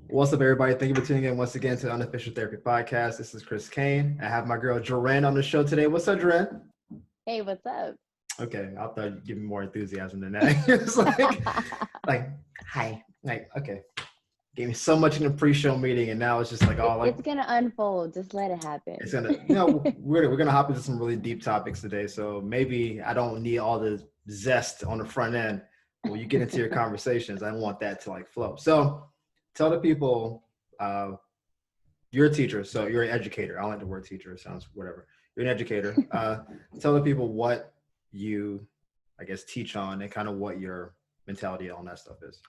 What's up, everybody? Thank you for tuning in once again to the Unofficial Therapy Podcast. This is Chris Kane. I have my girl Jurenne on the show today. What's up, Jurenne? Hey, what's up? Okay, I thought you'd give me more enthusiasm than that. It's like, hi. Like, okay. Gave me so much in the pre-show meeting, and now it's just like, oh, like it's gonna unfold. Just let it happen. it's gonna, we're gonna hop into some really deep topics today. So maybe I don't need all the zest on the front end when you get into your conversations. I want that to like flow. So tell the people, you're a teacher, so you're an educator. I don't like the word teacher. It sounds whatever. You're an educator. Tell the people what you, I guess, teach on and kind of what your mentality on that stuff is.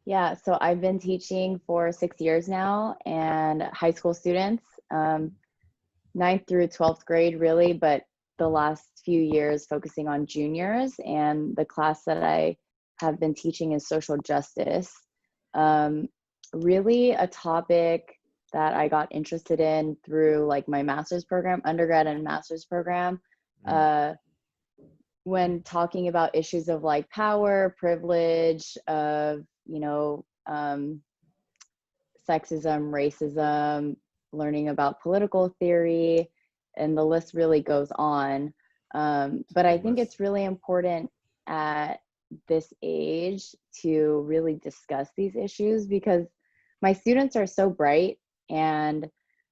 Yeah, so I've been teaching for 6 years now, and high school students, 9th through 12th grade really, but the last few years focusing on juniors. And the class that I have been teaching is social justice. Really a topic that I got interested in through like my master's program, undergrad and master's program. When talking about issues of like power, privilege, of sexism, racism, learning about political theory, and the list really goes on. But I think it's really important at this age to really discuss these issues because my students are so bright, and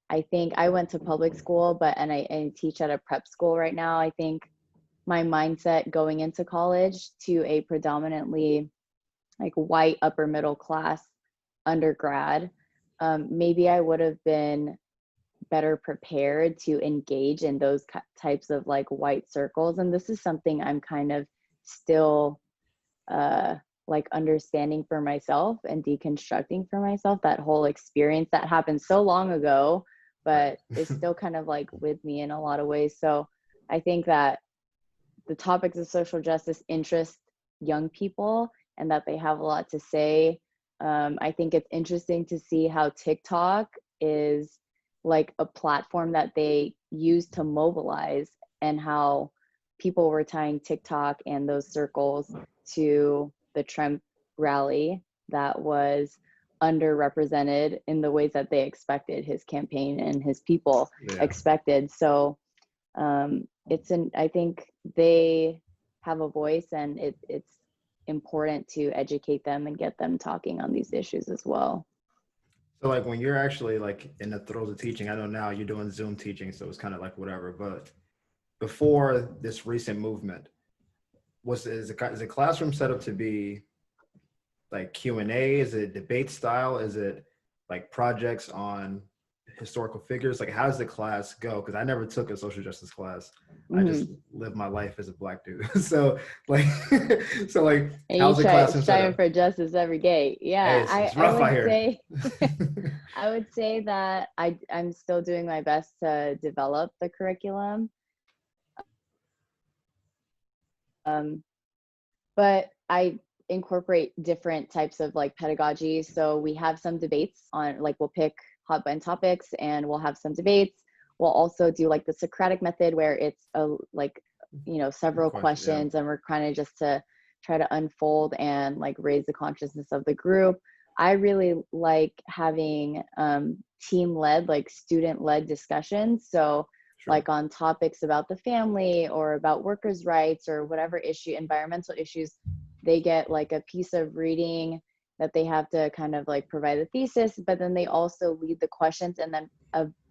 I think I went to public school, and I teach at a prep school right now. I think my mindset going into college to a predominantly like white upper middle class undergrad, maybe I would have been better prepared to engage in those types of like white circles. And this is something I'm kind of still like understanding for myself and deconstructing for myself, that whole experience that happened so long ago, but is still kind of like with me in a lot of ways. So I think that the topics of social justice interest young people and that they have a lot to say. I think it's interesting to see how TikTok is like a platform that they use to mobilize, and how people were tying TikTok and those circles to the Trump rally that was underrepresented in the ways that they expected, his campaign and his people expected. So I think they have a voice, and it's important to educate them and get them talking on these issues as well. So like when you're actually like in the throes of teaching, I know now you're doing Zoom teaching, so it's kind of like whatever, but before this recent movement, is the classroom set up to be like Q&A? Is it debate style? Is it like projects on historical figures? Like how does the class go? Because I never took a social justice class. I just live my life as a Black dude. So like how's the classroom set up? Striving for justice every day. Yeah, hey, it's rough out here. I would say that I'm still doing my best to develop the curriculum. But I incorporate different types of like pedagogy. So we have some debates on, like, we'll pick hot button topics and we'll have some debates. We'll also do like the Socratic method, where it's several questions, and we're kind of just to try to unfold and like raise the consciousness of the group. I really like having team-led, like student-led discussions. So like on topics about the family or about workers' rights or whatever issue, environmental issues, they get like a piece of reading that they have to kind of like provide a thesis, but then they also lead the questions and then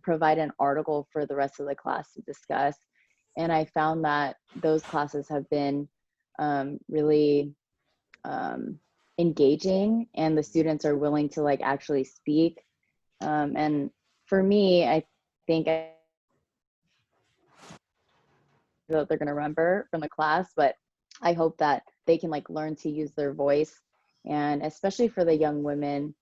provide an article for the rest of the class to discuss. And I found that those classes have been really engaging, and the students are willing to like actually speak. And for me, I think that they're going to remember from the class, but I hope that they can like learn to use their voice. And especially for the young women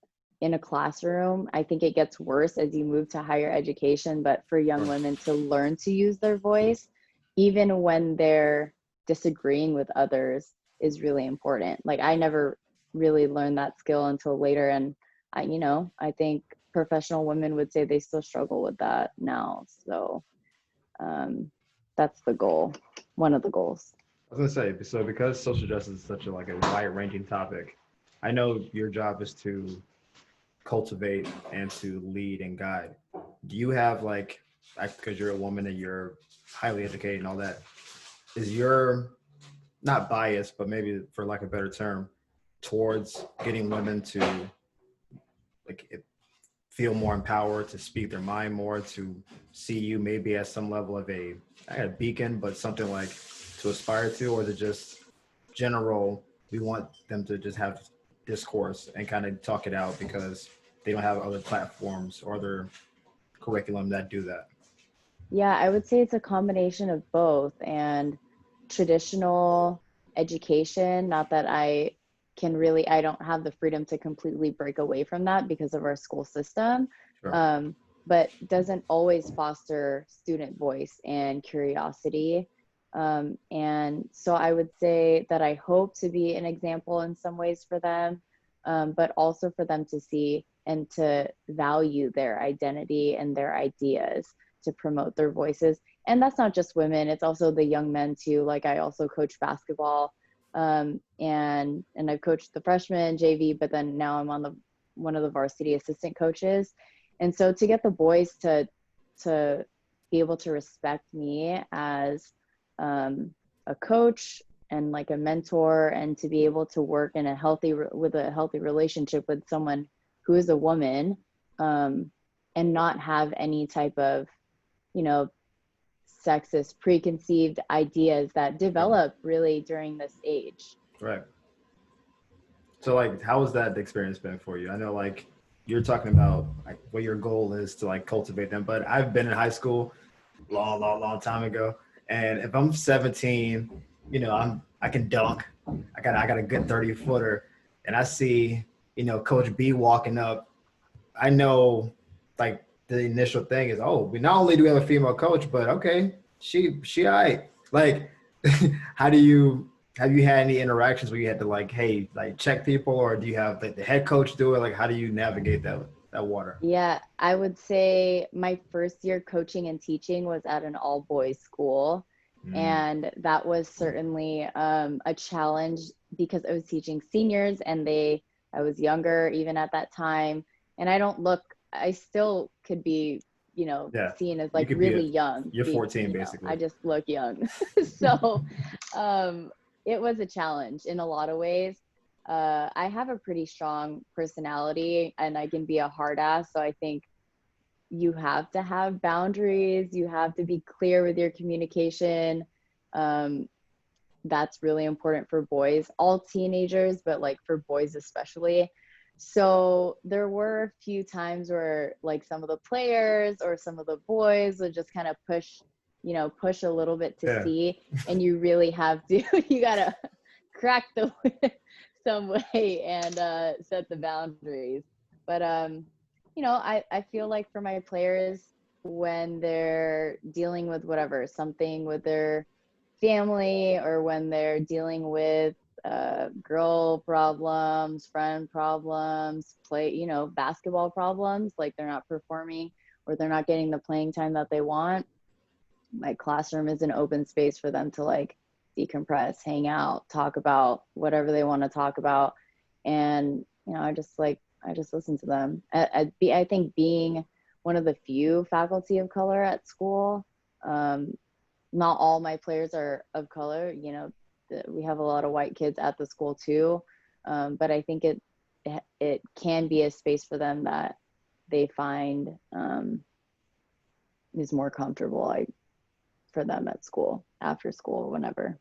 in a classroom, I think it gets worse as you move to higher education, but for young women to learn to use their voice, even when they're disagreeing with others, is really important. Like I never really learned that skill until later. And I think professional women would say they still struggle with that now. So that's the goal, one of the goals. I was gonna say, so because social justice is such a wide-ranging topic, I know your job is to cultivate and to lead and guide. Do you have like, because you're a woman and you're highly educated and all that, is your not bias, but maybe for lack of a better term, towards getting women to like feel more empowered, to speak their mind more, to see you maybe as some level of a beacon, but something like to aspire to, or is it just general? We want them to just have discourse and kind of talk it out because they don't have other platforms or other curriculum that do that. Yeah, I would say it's a combination of both. And traditional education, not that I don't have the freedom to completely break away from that because of our school system, Sure. um, but doesn't always foster student voice and curiosity. And so I would say that I hope to be an example in some ways for them, but also for them to see and to value their identity and their ideas, to promote their voices. And that's not just women, it's also the young men too. Like I also coach basketball, and I've coached the freshman JV, but then now I'm on the one of the varsity assistant coaches. And so to get the boys to be able to respect me as a coach and like a mentor, and to be able to work in a healthy relationship with someone who is a woman, and not have any type of, you know, sexist preconceived ideas that Sure. develop really during this age. Right. So like, how has that experience been for you? I know like you're talking about like what your goal is to like cultivate them, but I've been in high school long, long, long time ago. And if I'm 17, I can dunk. I got a good 30 footer, and I see Coach B walking up. I know like the initial thing is, oh, we not only do we have a female coach, but okay, she all right. Like, how do you have you had any interactions where you had to like, hey, like check people, or do you have like the head coach do it? Like, how do you navigate that water? Yeah, I would say my first year coaching and teaching was at an all boys school. Mm, And that was certainly a challenge because I was teaching seniors, and I was younger even at that time. And I still could be, yeah, seen as you like could be really young. you're 14 basically. I just look young. So um, it was a challenge in a lot of ways. I have a pretty strong personality and I can be a hard ass. So I think you have to have boundaries. You have to be clear with your communication. Um, that's really important for boys, all teenagers, but like for boys especially. So there were a few times where like some of the players or some of the boys would just kind of push a little bit to Yeah. see, and you really have to, you gotta crack the whip some way and set the boundaries. But I feel like for my players, when they're dealing with whatever, something with their family, or when they're dealing with girl problems, friend problems, basketball problems, like they're not performing or they're not getting the playing time that they want, my classroom is an open space for them to like decompress, hang out, talk about whatever they want to talk about. And, I just listen to them. I think being one of the few faculty of color at school, um, not all my players are of color, we have a lot of white kids at the school too. But I think it can be a space for them that they find is more comfortable, for them at school, after school, whenever.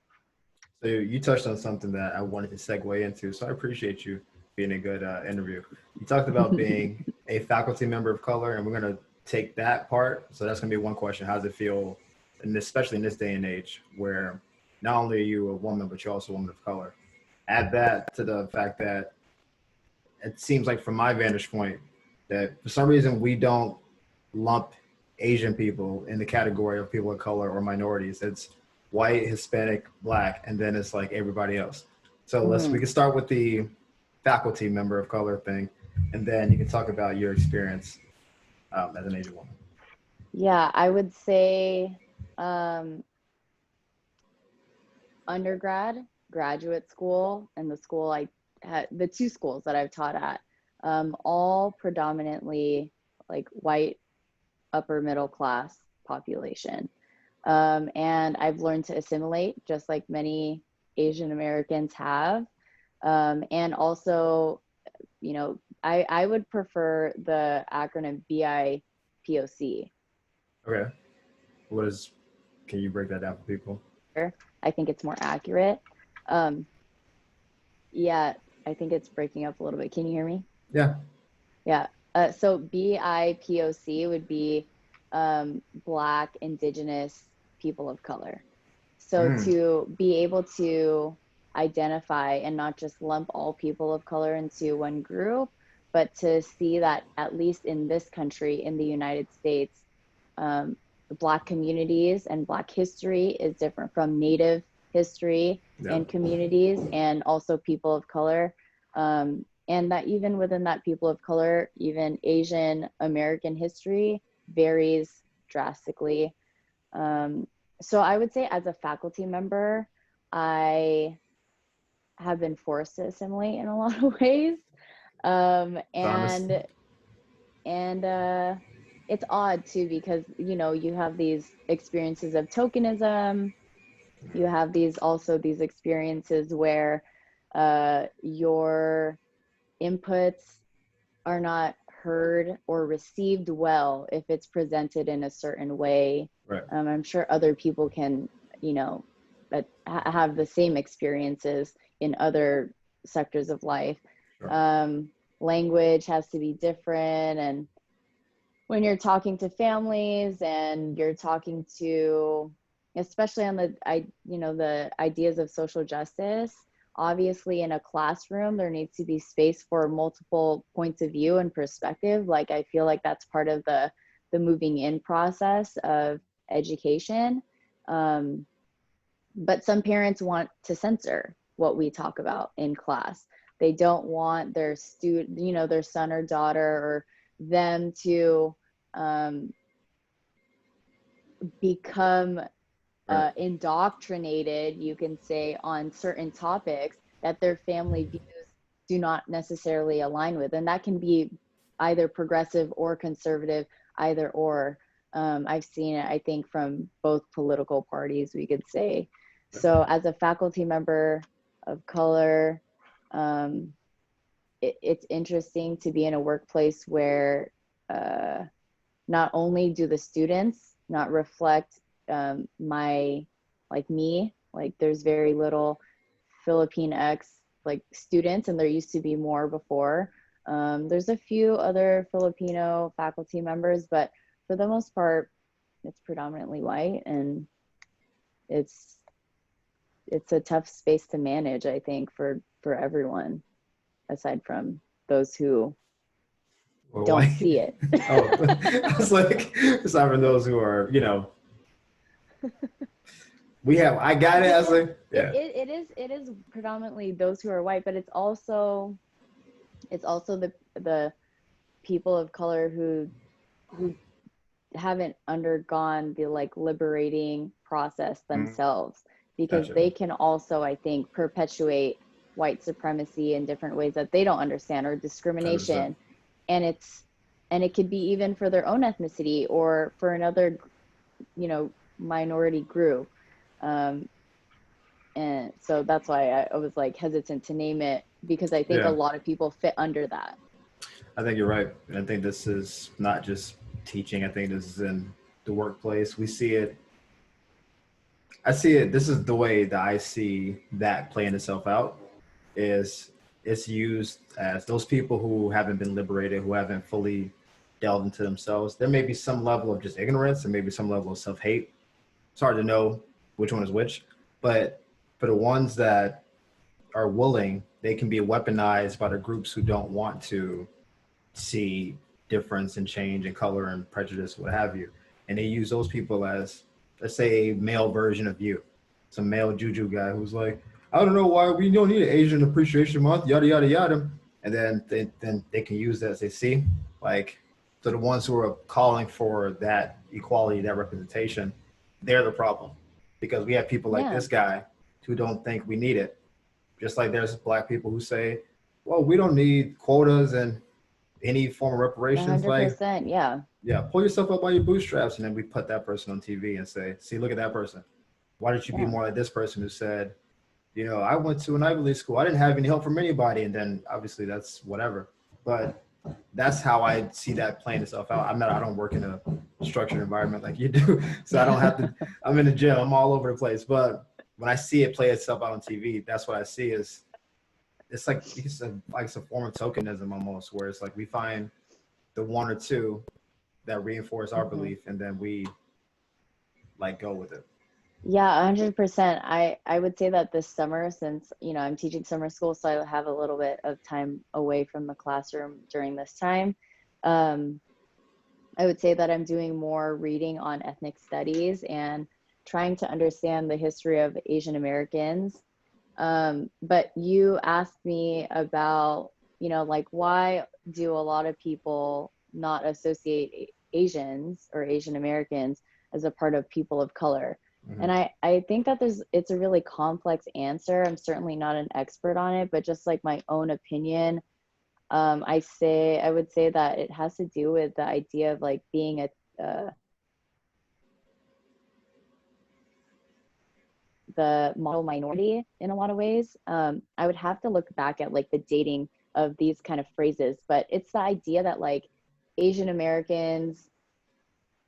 So you touched on something that I wanted to segue into. So I appreciate you being a good interview. You talked about being a faculty member of color, and we're going to take that part. So that's going to be one question. How does it feel, and especially in this day and age, where not only are you a woman, but you're also a woman of color? Add that to the fact that it seems like, from my vantage point, that for some reason we don't lump Asian people in the category of people of color or minorities. It's white, Hispanic, black, and then it's like everybody else. So we Hmm. can start with the faculty member of color thing, and then you can talk about your experience as an Asian woman. Yeah, I would say um, undergrad, graduate school, and the school I the two schools that I've taught at, all predominantly like white upper middle class population. And I've learned to assimilate just like many Asian Americans have. And also, you know, I would prefer the acronym BIPOC. Okay. Can you break that down for people? I think it's more accurate. Um, yeah, I think it's breaking up a little bit. Can you hear me? Yeah. Yeah. So BIPOC would be Black, Indigenous, people of color. So Mm, to be able to identify and not just lump all people of color into one group, but to see that at least in this country, in the United States, Black communities and Black history is different from Native history yeah. and communities, and also people of color. And that even within that people of color, even Asian American history varies drastically. So I would say as a faculty member, I have been forced to assimilate in a lot of ways. Um, Honest. and and it's odd too, because you know, you have these experiences of tokenism, you have these experiences where your inputs are not heard or received well if it's presented in a certain way. Right. I'm sure other people can, you know, have the same experiences in other sectors of life. Sure. Language has to be different, and when you're talking to families and you're talking to, especially on the ideas of social justice, obviously in a classroom there needs to be space for multiple points of view and perspective. Like, I feel like that's part of the moving in process of education. But some parents want to censor what we talk about in class. They don't want their their son or daughter or them to become Right. indoctrinated, you can say, on certain topics that their family views do not necessarily align with. And that can be either progressive or conservative, either or. I've seen it, I think, from both political parties, we could say. So as a faculty member of color, it's interesting to be in a workplace where not only do the students not reflect me, like there's very little Filipinx like students, and there used to be more before. There's a few other Filipino faculty members, but for the most part, it's predominantly white, and it's a tough space to manage, I think, for everyone, aside from those who Well, don't why? see it. Oh, I was like, aside from those who are, I got it. I was Because like, yeah. it is predominantly those who are white, but it's also the people of color who haven't undergone the like liberating process Mm, themselves, because gotcha. they can also, I think, perpetuate white supremacy in different ways that they don't understand, or 100%. discrimination. And it could be even for their own ethnicity or for another, minority group. um, and so that's why I was like hesitant to name it, because I think a Yeah, lot of people fit under that. I think you're right. And I think this is not just teaching. I think this is in the workplace. We see it. I see it. This is the way that I see that playing itself out. Is it's used as those people who haven't been liberated, who haven't fully delved into themselves. There may be some level of just ignorance and maybe some level of self-hate. It's hard to know which one is which, but for the ones that are willing, they can be weaponized by the groups who don't want to see difference and change and color and prejudice, what have you. And they use those people as, let's say, a male version of you. Some male juju guy who's like, I don't know why we don't need an Asian Appreciation Month, yada, yada, yada. And then they can use that as they see, like, so the ones who are calling for that equality, that representation, they're the problem. Because we have people like Yeah. this guy who don't think we need it. Just like there's black people who say, well, we don't need quotas and any form of reparations. Like, 100%. Yeah. yeah, pull yourself up by your bootstraps. And then we put that person on TV and say, see, look at that person. Why don't you be Yeah. more like this person who said, I went to an Ivy League school. I didn't have any help from anybody. And then obviously that's whatever. But that's how I see that playing itself out. I don't work in a structured environment like you do. So I don't have to, I'm in the gym, I'm all over the place. But when I see it play itself out on TV, that's what I see is it's like it's a form of tokenism almost, where it's like we find the one or two that reinforce our belief and then we like go with it. Yeah, 100%. I would say that this summer, since, I'm teaching summer school, so I have a little bit of time away from the classroom during this time. I would say that I'm doing more reading on ethnic studies and trying to understand the history of Asian Americans. But you asked me about, like, why do a lot of people not associate Asians or Asian Americans as a part of people of color? And I think that it's a really complex answer. I'm certainly not an expert on it, but just like my own opinion, I would say that it has to do with the idea of like being the model minority in a lot of ways. I would have to look back at like the dating of these kind of phrases, but it's the idea that like Asian Americans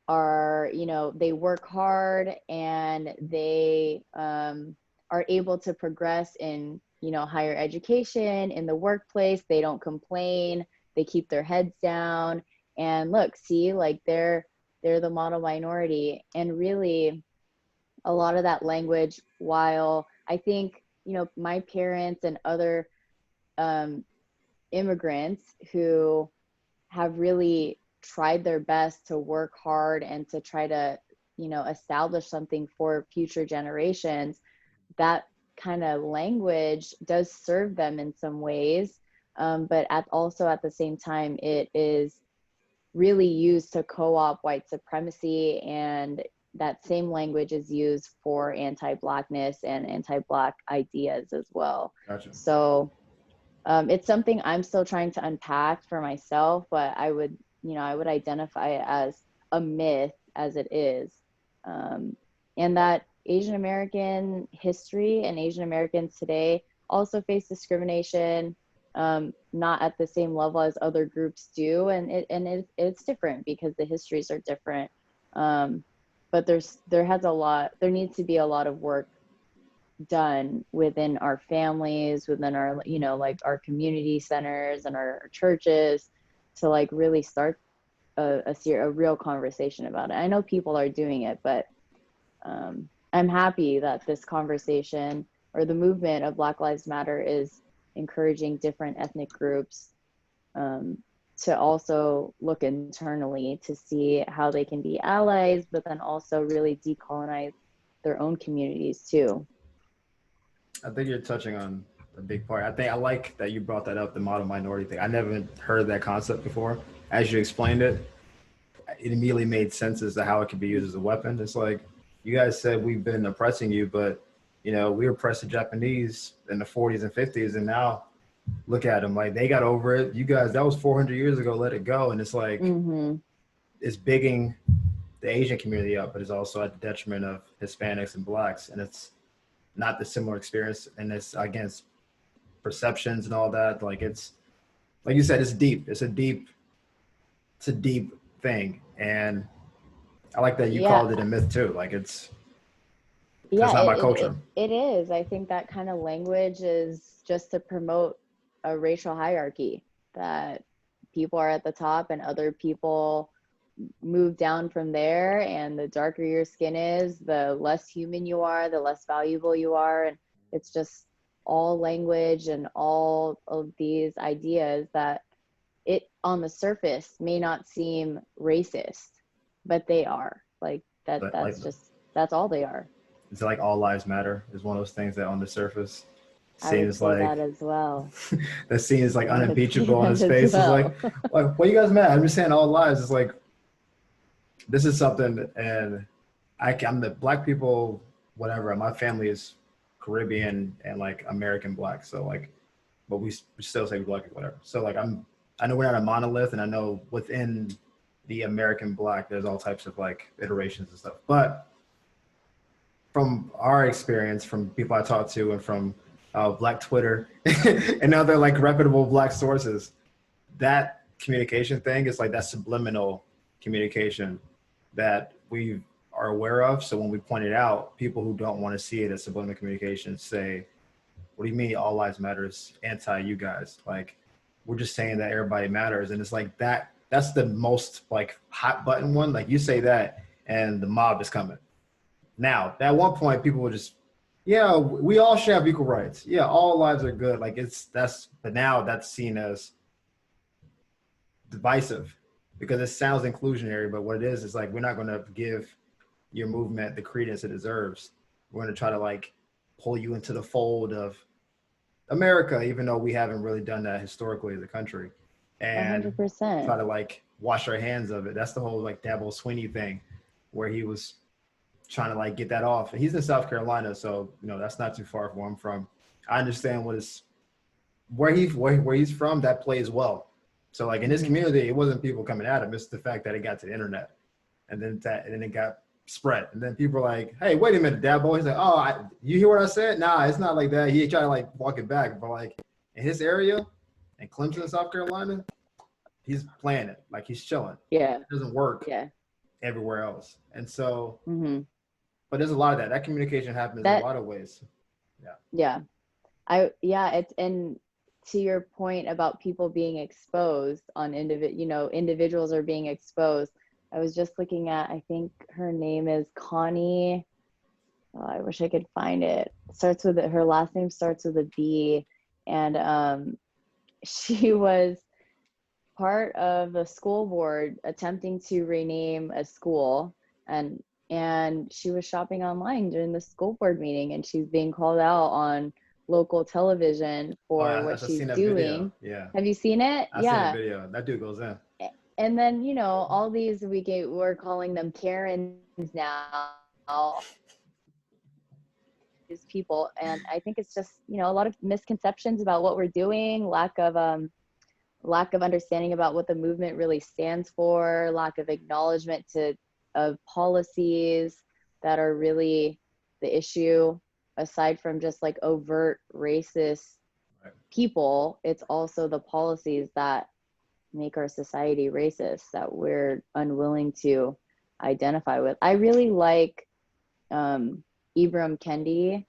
are, they work hard and they are able to progress in, higher education, in the workplace. They don't complain. They keep their heads down. And look, see, like they're the model minority. And really, a lot of that language, while I think, my parents and other immigrants who have really tried their best to work hard and to try to, establish something for future generations, that kind of language does serve them in some ways. But also at the same time, it is really used to co-opt white supremacy, and that same language is used for anti-Blackness and anti-Black ideas as well. Gotcha. So it's something I'm still trying to unpack for myself, but I would identify it as a myth as it is. And that Asian American history and Asian Americans today also face discrimination, not at the same level as other groups do. And it's different because the histories are different. But there needs to be a lot of work done within our families, within our, like our community centers and our churches, to like really start a real conversation about it. I know people are doing it, but I'm happy that this conversation or the movement of Black Lives Matter is encouraging different ethnic groups to also look internally to see how they can be allies, but then also really decolonize their own communities too. I think you're touching on a big part. I like that you brought that up, the model minority thing. I never heard that concept before. As you explained it, it immediately made sense as to how it could be used as a weapon. It's like, you guys said we've been oppressing you, but we oppressed the Japanese in the 40s and 50s, and now look at them, like they got over it. You guys, that was 400 years ago, let it go. And it's like, it's bigging the Asian community up, but it's also at the detriment of Hispanics and Blacks. And it's not the similar experience. And it's against perceptions and all that. Like it's, like you said, it's deep. It's a deep thing. And I like that you called it a myth too. Like it's not my culture. It is. I think that kind of language is just to promote a racial hierarchy, that people are at the top and other people move down from there. And the darker your skin is, the less human you are, the less valuable you are. And it's just all language and all of these ideas that it on the surface may not seem racist, but they are. Like that's all they are. It's like all lives matter is one of those things that on the surface seems like that as well. That seems like unimpeachable on his face. Well. It's like, what are you guys mad? I'm just saying all lives. It's like, this is something, and I'm the Black people, whatever. My family is Caribbean and like American Black. So like, but we still say Black or whatever. So like I know we're not a monolith, and I know within the American Black, there's all types of like iterations and stuff. But from our experience, from people I talk to, and from Black Twitter and other like reputable Black sources, that communication thing is like that subliminal communication that we are aware of. So when we point it out, people who don't want to see it as subliminal communication say, what do you mean all lives matter is anti you guys? Like, we're just saying that everybody matters. And it's like that's the most like hot button one. Like you say that and the mob is coming. Now, at one point people will just, yeah, we all should have equal rights. Yeah, all lives are good. Like but now that's seen as divisive because it sounds inclusionary, but what it is like, we're not going to give your movement the credence it deserves. We're going to try to like pull you into the fold of America, even though we haven't really done that historically as a country, and 100%. try to like wash our hands of it. That's the whole like Dabo Swinney thing, where he was trying to like get that off. And he's in South Carolina, so that's not too far from where I'm from. I understand where he's from. That plays well. So like in his community, it wasn't people coming at him. It's the fact that it got to the internet, and then it got spread. And then people are like, hey, wait a minute, Dabo. He's like, oh, you hear what I said? Nah, it's not like that. He tried to like walk it back. But like in his area, in Clemson, South Carolina, he's playing it. Like he's chilling. Yeah. It doesn't work everywhere else. And so, but there's a lot of that. That communication happens in a lot of ways. Yeah. It's, and to your point about people being exposed on individuals are being exposed. I was just looking at, I think her name is Connie. Oh, I wish I could find it. Her last name starts with a B. And she was part of the school board attempting to rename a school. And she was shopping online during the school board meeting, and she's being called out on local television for what she's doing. Video. Yeah. Have you seen it? I've seen the video. That dude goes in. And then, all these, we're calling them Karens now, these people. And I think it's just, a lot of misconceptions about what we're doing, lack of understanding about what the movement really stands for, lack of acknowledgement of policies that are really the issue. Aside from just like overt racist people, it's also the policies that make our society racist that we're unwilling to identify with. I really like Ibram Kendi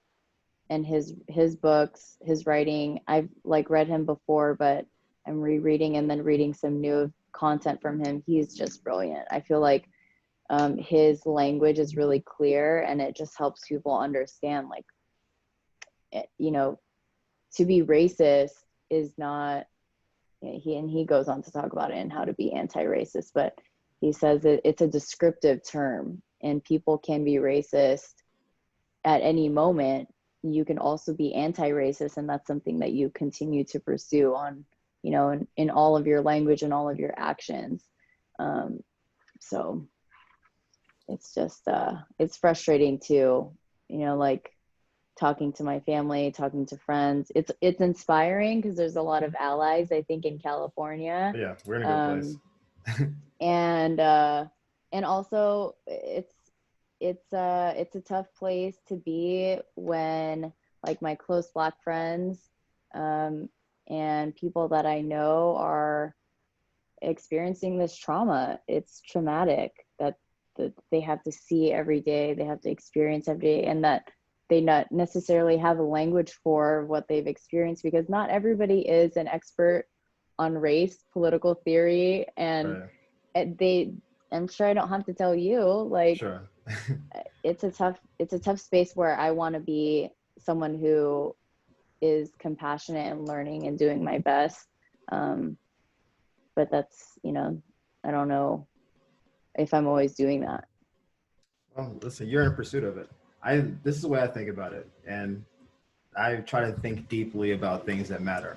and his books, his writing. I've like read him before, but I'm rereading and then reading some new content from him. He's just brilliant. I feel like his language is really clear, and it just helps people understand, like, to be racist is not, he goes on to talk about it and how to be anti-racist, but he says that it's a descriptive term, and people can be racist at any moment. You can also be anti-racist, and that's something that you continue to pursue on, in all of your language and all of your actions. So it's just, it's frustrating too, like talking to my family, talking to friends. It's inspiring because there's a lot of allies, I think, in California. Yeah, we're in a good place. and also it's a tough place to be when, like, my close Black friends and people that I know are experiencing this trauma. It's traumatic that they have to see every day, they have to experience every day, and that they not necessarily have a language for what they've experienced, because not everybody is an expert on race, political theory, and I'm sure I don't have to tell you, like, sure. it's a tough space where I want to be someone who is compassionate and learning and doing my best. But that's, I don't know if I'm always doing that. Well, listen, you're in pursuit of it. This is the way I think about it, and I try to think deeply about things that matter.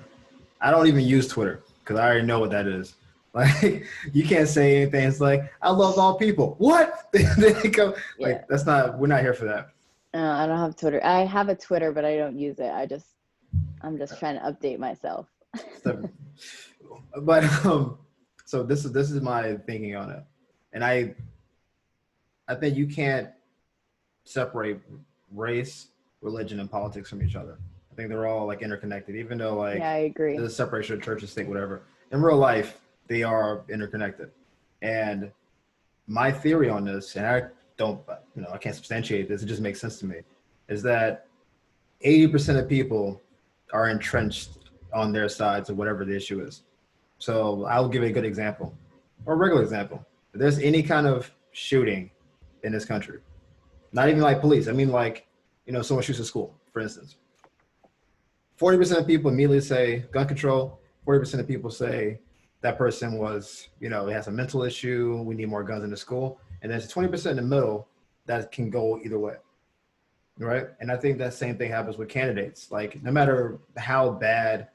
I don't even use Twitter because I already know what that is. Like, you can't say anything. It's like, I love all people. What? They go, like, that's not. We're not here for that. I don't have Twitter. I have a Twitter, but I don't use it. I'm just trying to update myself. So, but so this is my thinking on it, and I think you can't separate race, religion, and politics from each other. I think they're all like interconnected, even though Yeah, like I agree. there's a separation of church and state, whatever. In real life, they are interconnected. And my theory on this, and I don't, I can't substantiate this, it just makes sense to me, is that 80% of people are entrenched on their sides of whatever the issue is. So I'll give you a good example, or a regular example. If there's any kind of shooting in this country, not even like police, I mean like, someone shoots a school, for instance. 40% of people immediately say gun control. 40% of people say that person was, has a mental issue. We need more guns in the school. And there's 20% in the middle that can go either way. Right. And I think that same thing happens with candidates. Like no matter how bad,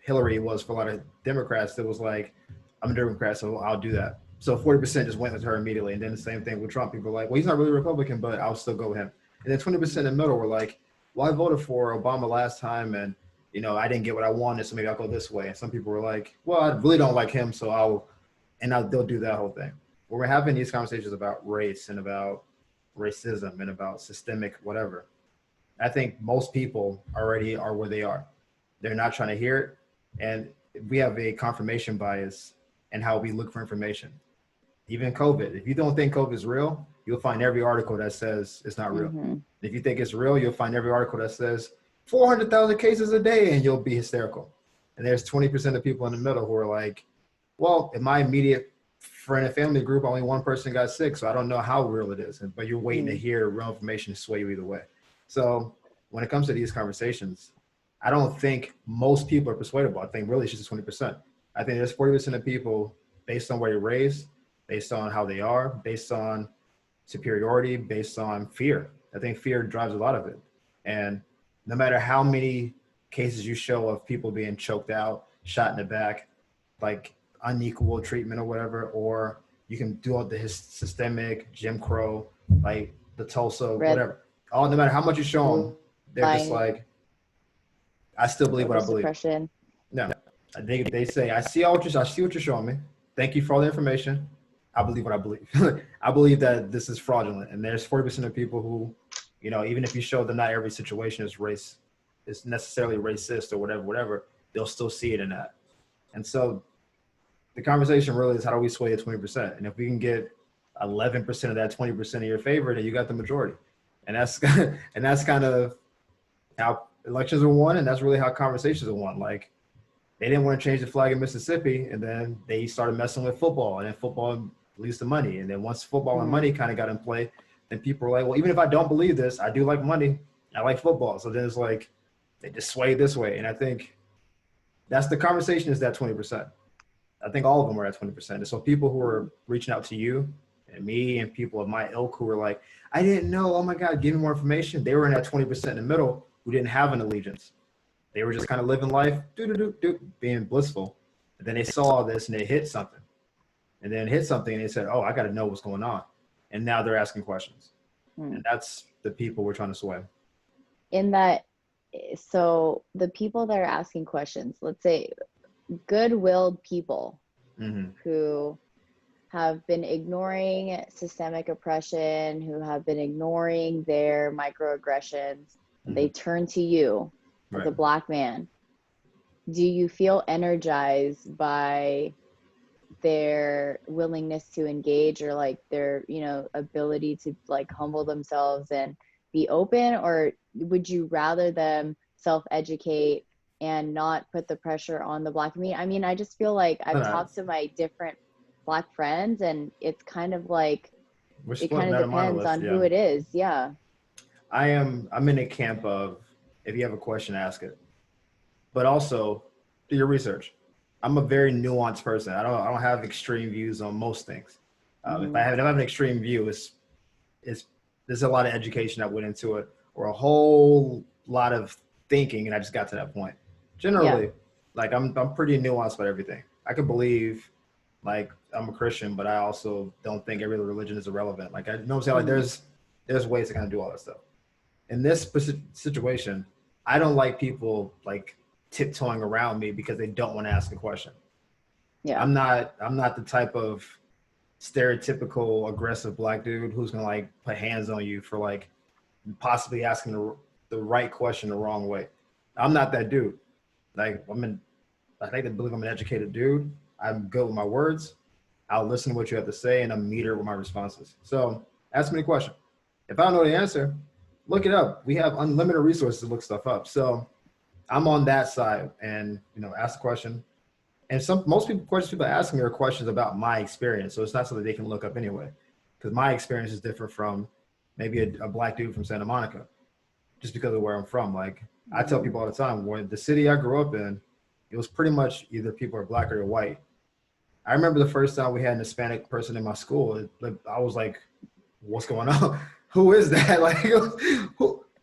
Hillary was for a lot of Democrats, it was like, I'm a Democrat, so I'll do that. So 40% just went with her immediately. And then the same thing with Trump. People were like, well, he's not really a Republican, but I'll still go with him. And then 20% in the middle were like, well, I voted for Obama last time and, I didn't get what I wanted, so maybe I'll go this way. And some people were like, well, I really don't like him, so they'll do that whole thing. When we're having these conversations about race and about racism and about systemic whatever, I think most people already are where they are. They're not trying to hear it. And we have a confirmation bias in how we look for information. Even COVID, if you don't think COVID is real, you'll find every article that says it's not real. Mm-hmm. If you think it's real, you'll find every article that says 400,000 cases a day and you'll be hysterical. And there's 20% of people in the middle who are like, well, in my immediate friend and family group, only one person got sick, so I don't know how real it is. But you're waiting to hear real information to sway you either way. So when it comes to these conversations, I don't think most people are persuadable. I think really it's just 20%. I think there's 40% of people based on where you're raised, based on how they are, based on superiority, based on fear. I think fear drives a lot of it. And no matter how many cases you show of people being choked out, shot in the back, like unequal treatment or whatever, or you can do all the systemic Jim Crow, like the Tulsa, whatever. No matter how much you show them, they're just like, I still believe what I believe. Suppression. No, they say, I see what you're showing me. Thank you for all the information. I believe what I believe. I believe that this is fraudulent. And there's 40% of people who, even if you show them not every situation is necessarily racist or whatever, they'll still see it in that. And so the conversation really is how do we sway the 20%? And if we can get 11% of that 20% in your favor, then you got the majority. And that's kind of how elections are won. And that's really how conversations are won. Like they didn't want to change the flag in Mississippi. And then they started messing with football, and then football leads to money. And then once football and money kind of got in play, then people were like, well, even if I don't believe this, I do like money. I like football. So then it's like, they just sway this way. And I think that's the conversation is that 20%. I think all of them are at 20%. And so people who are reaching out to you and me and people of my ilk who were like, I didn't know, oh my God, give me more information. They were in that 20% in the middle who didn't have an allegiance. They were just kind of living life, being blissful. And then they saw this and they hit something. And then hit something and they said, oh, I got to know what's going on. And now they're asking questions. And that's the people we're trying to sway. In that, so the people that are asking questions, let's say good-willed people who have been ignoring systemic oppression, who have been ignoring their microaggressions, they turn to you as a Black man. Do you feel energized by their willingness to engage, or like their ability to like humble themselves and be open? Or would you rather them self-educate and not put the pressure on the Black community? I mean, I just feel like I've talked to my different Black friends, and it's kind of like it kind of depends on who it is. Yeah, I'm in a camp of, if you have a question, ask it, but also do your research. I'm a very nuanced person. I don't have extreme views on most things. If I have an extreme view, there's a lot of education that went into it, or a whole lot of thinking, and I just got to that point. Generally, like I'm pretty nuanced about everything. I could believe, like I'm a Christian, but I also don't think every religion is irrelevant. Like I know what I'm saying. Like there's ways to kind of do all that stuff. In this situation, I don't like people like tiptoeing around me because they don't want to ask a question. Yeah. I'm not the type of stereotypical aggressive black dude who's gonna like put hands on you for like possibly asking the right question the wrong way. I'm not that dude. Like I think they believe I'm an educated dude. I'm good with my words. I'll listen to what you have to say and I'm meter with my responses. So ask me a question. If I don't know the answer, look it up. We have unlimited resources to look stuff up. So I'm on that side and ask the question. And most people questions people ask me are questions about my experience. So it's not something they can look up anyway. Because my experience is different from maybe a black dude from Santa Monica, just because of where I'm from. Like I tell people all the time, when the city I grew up in, it was pretty much either people are black or they're white. I remember the first time we had an Hispanic person in my school. I was like, "What's going on? Who is that? Like,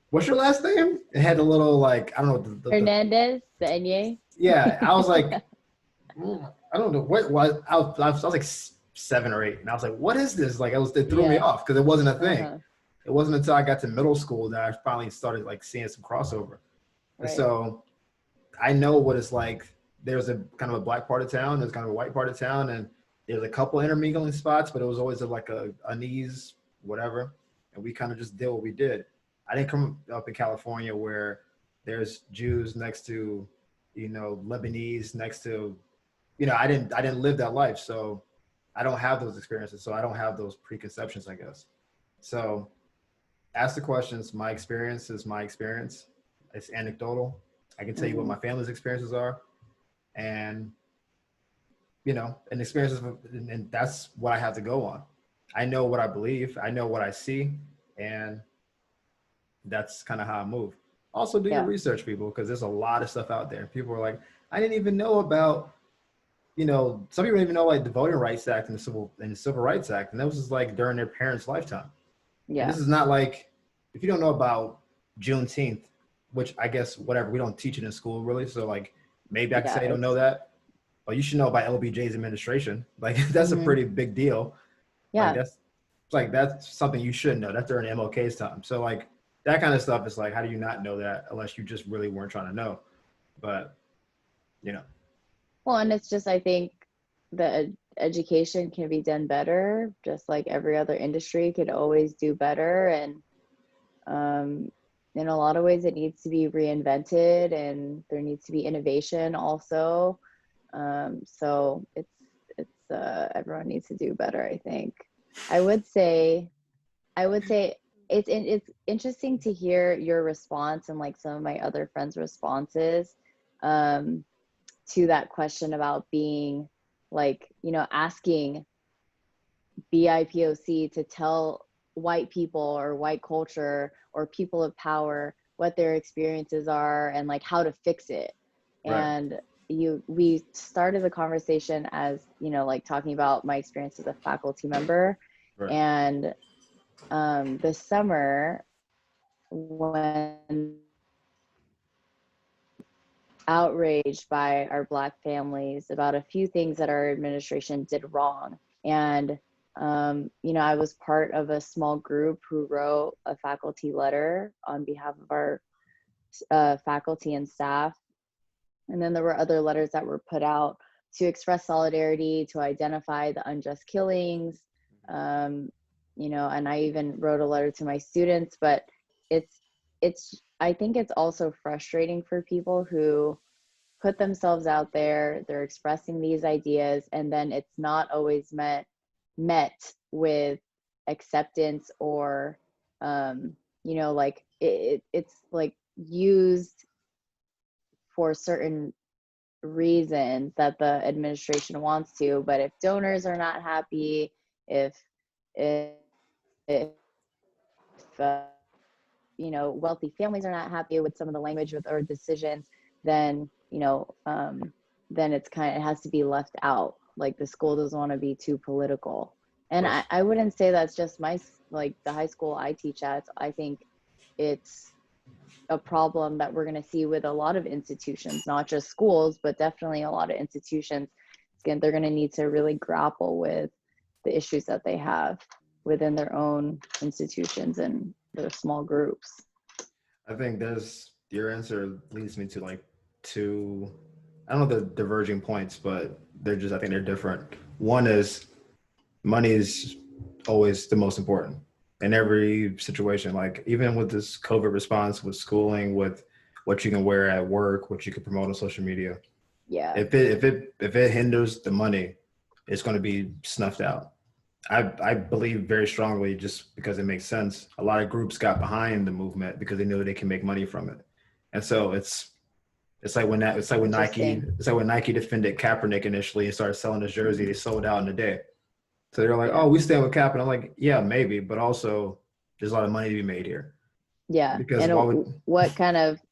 what's your last name?" It had a little like I don't know. Hernandez, the Enye. Yeah, I was like, I don't know what was. I was like 7 or 8, and I was like, "What is this?" Like, it threw me off because it wasn't a thing. Uh-huh. It wasn't until I got to middle school that I finally started like seeing some crossover. And Right. so I know what it's like. There's a kind of a black part of town, there's kind of a white part of town, and there's a couple intermingling spots, but it was always like a unease, whatever. And we kind of just did what we did. I didn't come up in California where there's Jews next to, Lebanese next to, I didn't live that life. So I don't have those experiences. So I don't have those preconceptions, I guess. So ask the questions. My experience is my experience. It's anecdotal. I can tell you what my family's experiences are, and and experiences, and that's what I have to go on. I know what I believe. I know what I see, and that's kind of how I move. Also, do your research, people, because there's a lot of stuff out there. People are like, I didn't even know about. Some people don't even know like the Voting Rights Act and the Civil Rights Act, and that was just like during their parents' lifetime. Yeah. And this is not like, if you don't know about Juneteenth, which I guess whatever, we don't teach it in school really. So like maybe I can say I don't know that, but you should know about LBJ's administration. Like that's a pretty big deal. Yeah. Like that's something you should know. That's during MLK's time. So like that kind of stuff is like, how do you not know that unless you just really weren't trying to know? But Well, and it's just, I think the education can be done better, just like every other industry could always do better. And in a lot of ways, it needs to be reinvented, and there needs to be innovation also. So it's everyone needs to do better, I think. I would say it's interesting to hear your response and like some of my other friends' responses to that question about being like, asking BIPOC to tell white people or white culture or people of power what their experiences are and like how to fix it. Right. And we started the conversation as, like talking about my experience as a faculty member. Right. And this summer, when outraged by our Black families about a few things that our administration did wrong. And, I was part of a small group who wrote a faculty letter on behalf of our faculty and staff. And then there were other letters that were put out to express solidarity, to identify the unjust killings, and I even wrote a letter to my students. But I think it's also frustrating for people who put themselves out there, they're expressing these ideas, and then it's not always met with acceptance or, like it's like used for certain reasons that the administration wants to. But if donors are not happy, if wealthy families are not happy with some of the language or decisions, then then it has to be left out. Like the school doesn't want to be too political. And I wouldn't say that's just the high school I teach at. I think it's a problem that we're going to see with a lot of institutions, not just schools, but definitely a lot of institutions. Again, they're going to need to really grapple with the issues that they have. within their own institutions and their small groups. I think your answer leads me to like two, I don't know the diverging points, but I think they're different. One is money is always the most important in every situation. Like even with this COVID response, with schooling, with what you can wear at work, what you can promote on social media. Yeah. If it hinders the money, it's going to be snuffed out. I believe very strongly, just because it makes sense. A lot of groups got behind the movement because they knew they can make money from it, and so it's like when Nike defended Kaepernick initially and started selling his jersey. They sold out in a day. So they're like, oh, we stand with Cap. And I'm like, yeah, maybe. But also, there's a lot of money to be made here. Yeah. Because And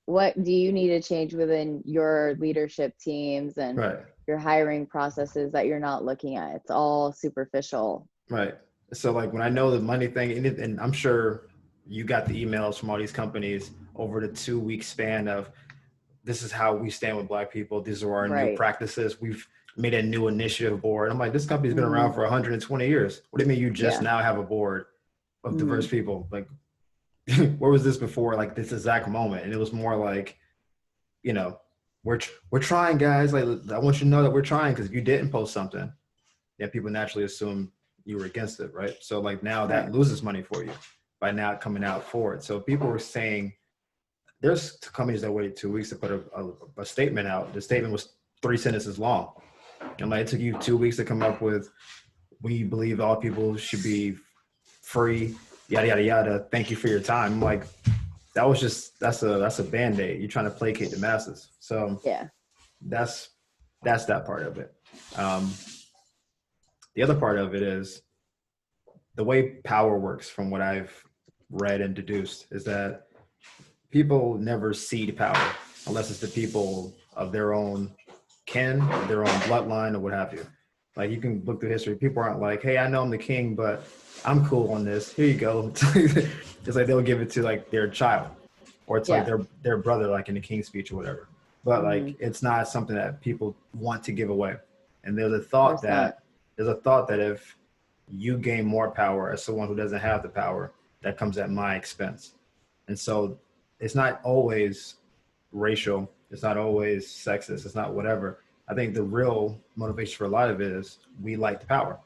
what do you need to change within your leadership teams and right. your hiring processes that you're not looking at? It's all superficial. Right. So like when I know the money thing, and I'm sure you got the emails from all these companies over the 2 week span of, this is how we stand with Black people. These are our new practices. We've made a new initiative board. I'm like, this company's been around for 120 years. What do you mean you just now have a board of diverse people? Like, where was this before? Like this exact moment. And it was more like, you know, we're trying, guys. Like, I want you to know that we're trying, because if you didn't post something, then people naturally assume you were against it, right? So like now that loses money for you by not coming out for it. So people were saying, there's companies that waited 2 weeks to put a statement out. The statement was 3 sentences long. And like, it took you 2 weeks to come up with, we believe all people should be free, yada, yada, yada. Thank you for your time. I'm like, that's a Band-Aid. You're trying to placate the masses. So yeah, that's that part of it. The other part of it is the way power works, from what I've read and deduced, is that people never cede power unless it's the people of their own kin, their own bloodline, or what have you. Like, you can look through history. People aren't like, hey, I know I'm the king, but I'm cool on this. Here you go. It's like they'll give it to like their child, or it's like their brother, like in the King's Speech or whatever. But like, it's not something that people want to give away. And there's a thought that if you gain more power as someone who doesn't have the power, that comes at my expense. And so it's not always racial. It's not always sexist. It's not whatever. I think the real motivation for a lot of it is we like the power,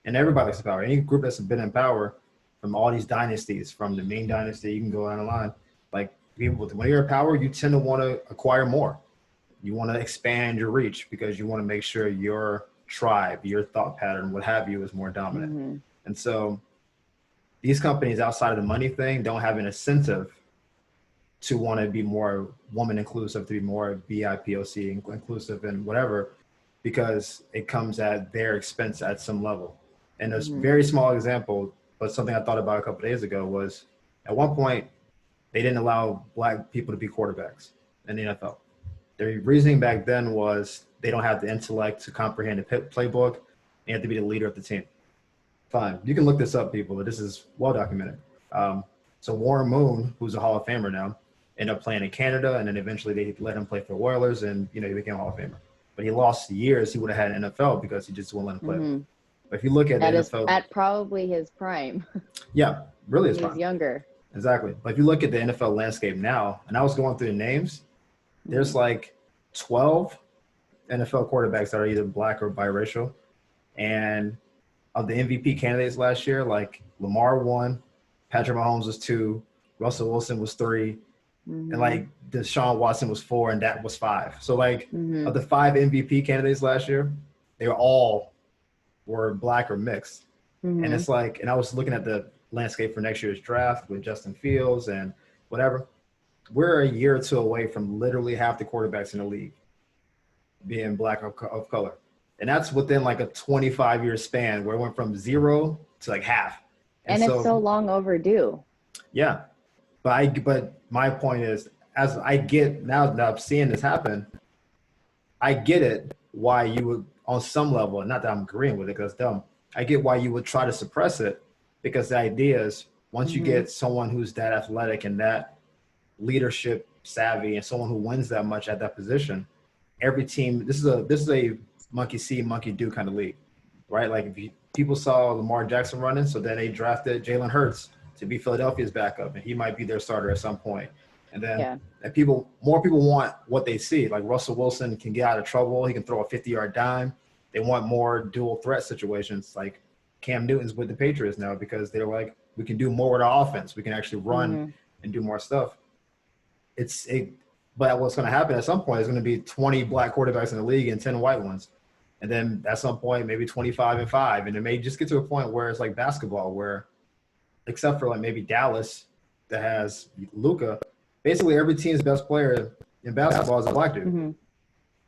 and everybody likes the power. Any group that's been in power from all these dynasties, from the Ming Dynasty, you can go down the line. Like, people, when you're in power, you tend to want to acquire more. You want to expand your reach because you want to make sure your tribe, your thought pattern, what have you, is more dominant. And so these companies outside of the money thing don't have an incentive to want to be more woman inclusive, to be more BIPOC inclusive and whatever, because it comes at their expense at some level. And a very small example, but something I thought about a couple of days ago, was at one point, they didn't allow Black people to be quarterbacks in the NFL. Their reasoning back then was they don't have the intellect to comprehend the playbook. They have to be the leader of the team. Fine. You can look this up, people, but this is well documented. So Warren Moon, who's a Hall of Famer now, ended up playing in Canada, and then eventually they let him play for the Oilers, and he became a Hall of Famer. But he lost years he would have had in NFL because he just wouldn't let him play. But if you look at that the is NFL, at probably his prime. Yeah, really his prime. prime. He's younger. Exactly. But if you look at the NFL landscape now, and I was going through the names, there's like 12 NFL quarterbacks that are either Black or biracial. And of the MVP candidates last year, like Lamar 1, Patrick Mahomes was 2, Russell Wilson was 3, and like Deshaun Watson was 4, and that was 5. So like of the 5 MVP candidates last year, they were Black or mixed. And it's like, and I was looking at the landscape for next year's draft with Justin Fields and whatever. We're a year or two away from literally half the quarterbacks in the league being Black of color. And that's within like a 25-year span where it went from 0 to like half. And it's so long overdue. Yeah. But my point is, as I get now that I'm seeing this happen, I get it why you would, on some level, and not that I'm agreeing with it because it's dumb, I get why you would try to suppress it, because the idea is once you get someone who's that athletic and that leadership savvy and someone who wins that much at that position, every team, this is a monkey see, monkey do kind of league. right? Like people saw Lamar Jackson running, so then they drafted Jalen Hurts to be Philadelphia's backup, and he might be their starter at some point. And then Yeah. and more people want what they see. Like Russell Wilson can get out of trouble. He can throw a 50-yard dime. They want more dual threat situations. Like Cam Newton's with the Patriots now because they're like, we can do more with our offense. We can actually run and do more stuff. But what's going to happen at some point is going to be 20 black quarterbacks in the league and 10 white ones. And then at some point, maybe 25-5. And it may just get to a point where it's like basketball, where except for like maybe Dallas that has Luka, basically every team's best player in basketball is a black dude.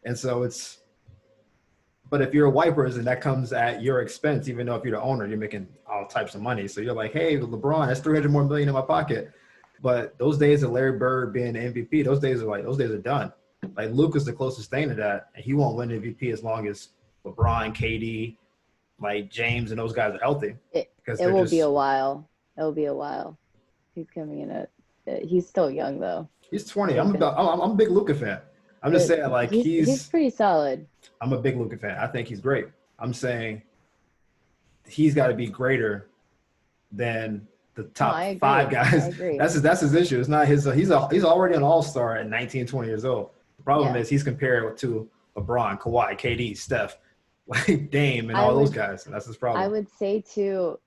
And so but if you're a white person, that comes at your expense, even though if you're the owner, you're making all types of money. So you're like, hey, LeBron, that's $300 more million in my pocket. But those days of Larry Bird being the MVP, those days are done. Like Luka's the closest thing to that, and he won't win MVP as long as LeBron, KD, like James, and those guys are healthy. It will be a while. It will be a while. He's coming in he's still young though. He's 20. I'm a big Luka fan. I'm just saying, like he's pretty solid. I'm a big Luka fan. I think he's great. I'm saying he's got to be greater than the top 5 guys. That's his issue. It's not his. He's already an all-star at 19, 20 years old. The problem is he's compared to LeBron, Kawhi, KD, Steph, like Dame, and all those guys. And that's his problem. I would say too,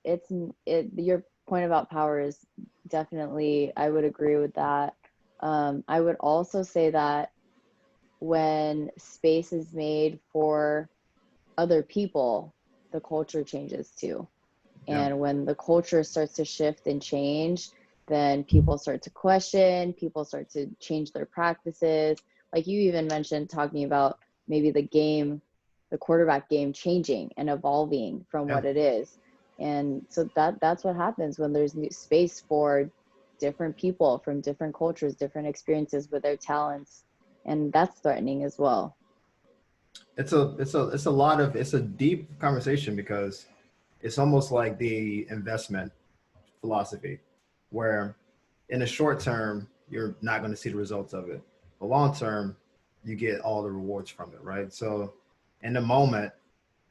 your point about power is definitely, I would agree with that. I would also say that when space is made for other people, the culture changes too. And when the culture starts to shift and change, then people start to question, people start to change their practices. Like you even mentioned talking about maybe the quarterback game changing and evolving from what it is. And so that's what happens when there's new space for different people from different cultures, different experiences with their talents. And that's threatening as well. It's a deep conversation because it's almost like the investment philosophy where in the short term, you're not going to see the results of it. The long term, you get all the rewards from it, right? So in the moment,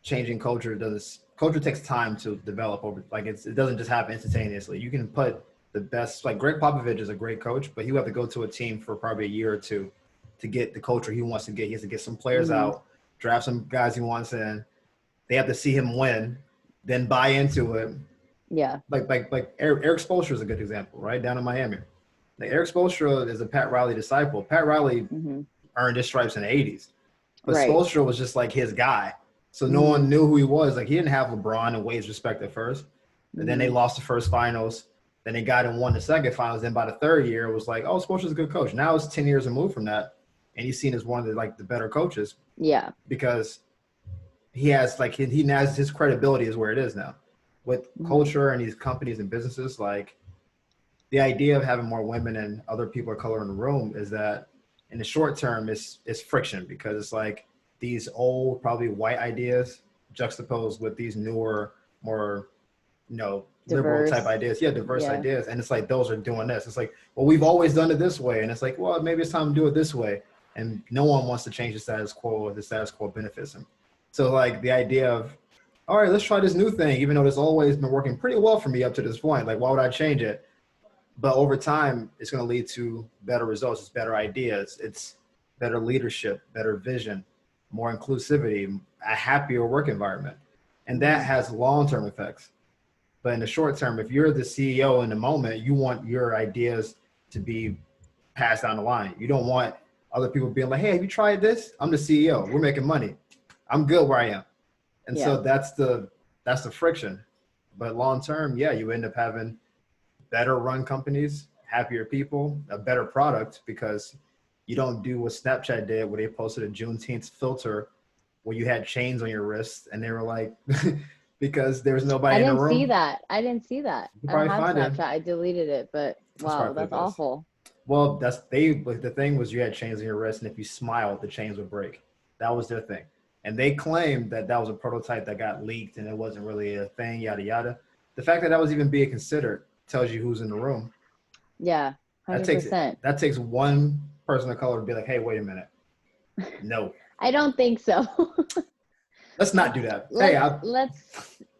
changing culture takes time to develop it doesn't just happen instantaneously. You can put the best, like Greg Popovich is a great coach, but he will have to go to a team for probably a year or two to get the culture he wants to get. He has to get some players out, draft some guys he wants in. They have to see him win, then buy into it. Yeah. Like Eric Spoelstra is a good example, right? Down in Miami. Like Eric Spoelstra is a Pat Riley disciple. Pat Riley earned his stripes in the 80s. But Spoelstra was just like his guy. So no one knew who he was. Like he didn't have LeBron and Wade's respect at first. And then they lost the first finals. Then they got and won the second finals. Then by the third year, it was like, oh, Spoelstra's a good coach. Now it's 10 years removed from that. And he's seen as one of the better coaches. Yeah. Because he has his credibility is where it is now. With culture and these companies and businesses, like the idea of having more women and other people of color in the room is that in the short term it's friction because it's like these old, probably white ideas juxtaposed with these newer, more, liberal type ideas. Yeah, diverse ideas. And it's like those are doing this. It's like, well, we've always done it this way. And it's like, well, maybe it's time to do it this way. And no one wants to change the status quo if the status quo benefits them. So like the idea of, all right, let's try this new thing, even though it's always been working pretty well for me up to this point. Like, why would I change it? But over time, it's going to lead to better results. It's better ideas. It's better leadership, better vision, more inclusivity, a happier work environment. And that has long-term effects. But in the short term, if you're the CEO in the moment, you want your ideas to be passed down the line. You don't want other people being like, hey, have you tried this? I'm the CEO. We're making money. I'm good where I am. And so that's the friction. But long term, you end up having better run companies, happier people, a better product because you don't do what Snapchat did where they posted a Juneteenth filter where you had chains on your wrists and they were like, because there's nobody in the room. I didn't see that. You I don't have find Snapchat. I deleted it, but wow, that's awful. Well, the thing was you had chains on your wrist and if you smiled, the chains would break. That was their thing. And they claimed that was a prototype that got leaked and it wasn't really a thing, yada, yada. The fact that was even being considered tells you who's in the room. Yeah, 100%. That takes one person of color to be like, hey, wait a minute. No. I don't think so. Let's not do that. Hey, let's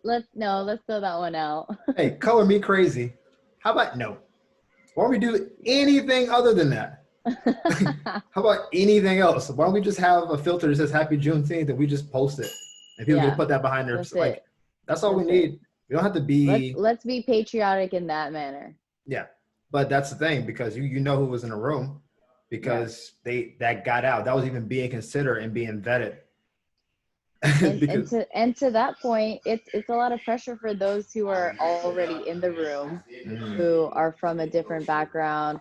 throw that one out. hey, color me crazy. How about no? Why don't we do anything other than that? How about anything else? Why don't we just have a filter that says Happy Juneteenth and we just post it, and people can Yeah, put that behind their that's like. it. That's all we That's it. need. We don't have to be. Let's be patriotic in that manner. Yeah, but that's the thing, because you know who was in the room, because that got out. That was even being considered and being vetted. Because And to that point, it's a lot of pressure for those who are already in the room, who are from a different background,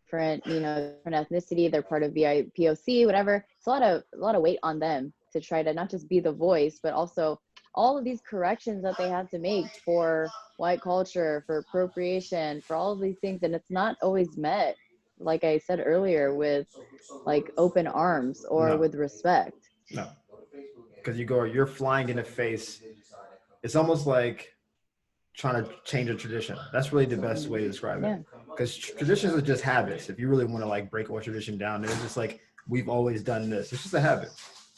different ethnicity. They're part of POC, whatever. It's a lot of weight on them to try to not just be the voice, but also all of these corrections that they have to make for white culture, for appropriation, for all of these things, and it's not always met, like I said earlier, with like open arms or with respect. No, because you're flying in the face. It's almost like trying to change a tradition. That's really the best way to describe it. Because traditions are just habits. If you really want to like break a tradition down, it's just like, we've always done this. It's just a habit.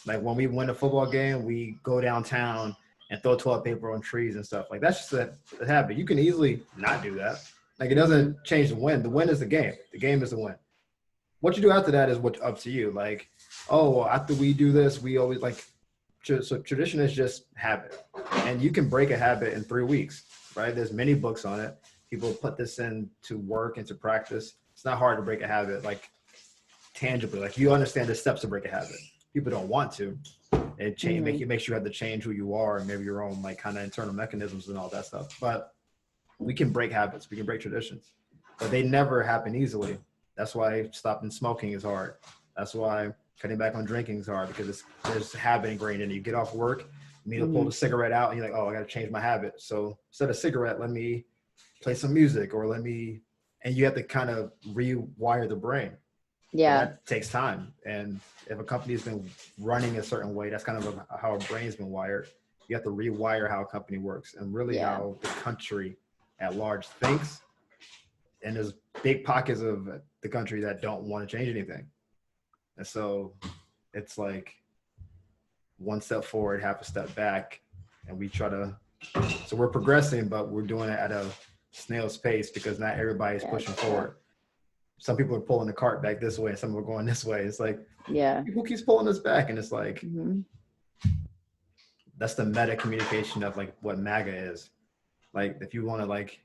Like when we win a football game, we go downtown and throw toilet paper on trees and stuff. Like that's just a habit. You can easily not do that. Like it doesn't change the win. The win is the game. The game is the win. What you do after that is what's up to you. Like, oh, after we do this, we always like, so tradition is just habit. And you can break a habit in 3 weeks, right? There's many books on it. People put this into work, into practice. It's not hard to break a habit, like tangibly. Like you understand the steps to break a habit. People don't want to. It makes you have to change who you are and maybe your own like kind of internal mechanisms and all that stuff. But we can break habits. We can break traditions. But they never happen easily. That's why stopping smoking is hard. That's why cutting back on drinking is hard, because there's habit ingrained in it. You get off work, you need to pull the cigarette out, and you're like, oh, I got to change my habit. So instead of cigarette, let me play some music, or and you have to kind of rewire the brain. Yeah. And that takes time. And if a company's been running a certain way, that's kind of how a brain's been wired. You have to rewire how a company works and really how the country at large thinks. And there's big pockets of the country that don't want to change anything. And so it's like one step forward, half a step back. And we try to, so we're progressing, but we're doing it at a snail's pace because not everybody's pushing forward. Some people are pulling the cart back this way and some are going this way. It's like, people keeps pulling us back. And it's like, that's the meta communication of like what MAGA is. Like, if you want to like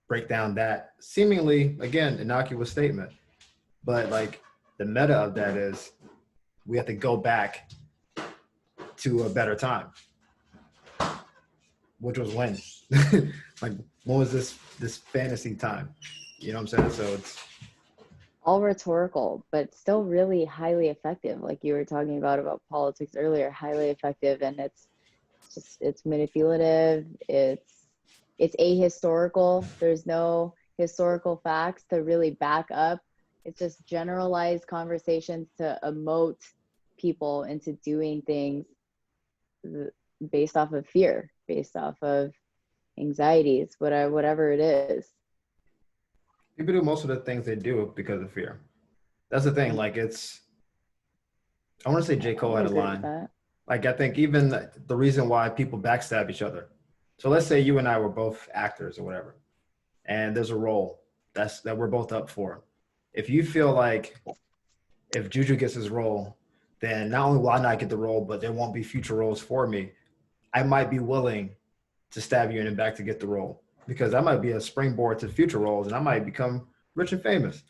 break down that seemingly, again, innocuous statement, but like the meta of that is we have to go back to a better time, which was when? Like, when was this fantasy time? You know what I'm saying? So it's all rhetorical, but still really highly effective. Like you were talking about politics earlier, highly effective. And it's manipulative. It's ahistorical. There's no historical facts to really back up. It's just generalized conversations to emote people into doing things based off of fear, based off of anxieties, whatever it is. People do most of the things they do because of fear. That's the thing. Like I want to say J. Cole had a line. Like, I think even the reason why people backstab each other. So let's say you and I were both actors or whatever, and there's a role that we're both up for. If you feel like if Juju gets his role, then not only will I not get the role, but there won't be future roles for me. I might be willing to stab you in the back to get the role, because that might be a springboard to future roles, and I might become rich and famous.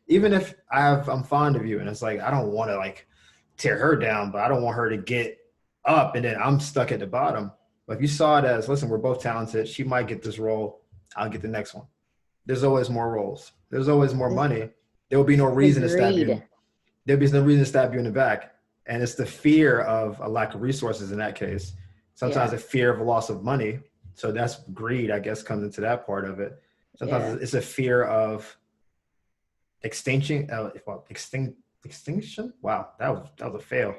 Even if I'm fond of you, and it's like, I don't want to like tear her down, but I don't want her to get up and then I'm stuck at the bottom. But if you saw it as, listen, we're both talented, she might get this role, I'll get the next one. There's always more roles. There's always more money. There will be no reason to stab you. There'll be no reason to stab you in the back. And it's the fear of a lack of resources in that case. Sometimes the fear of a loss of money. So that's greed, I guess, comes into that part of it. Sometimes it's a fear of extinction, Extinction? Wow, that was a fail.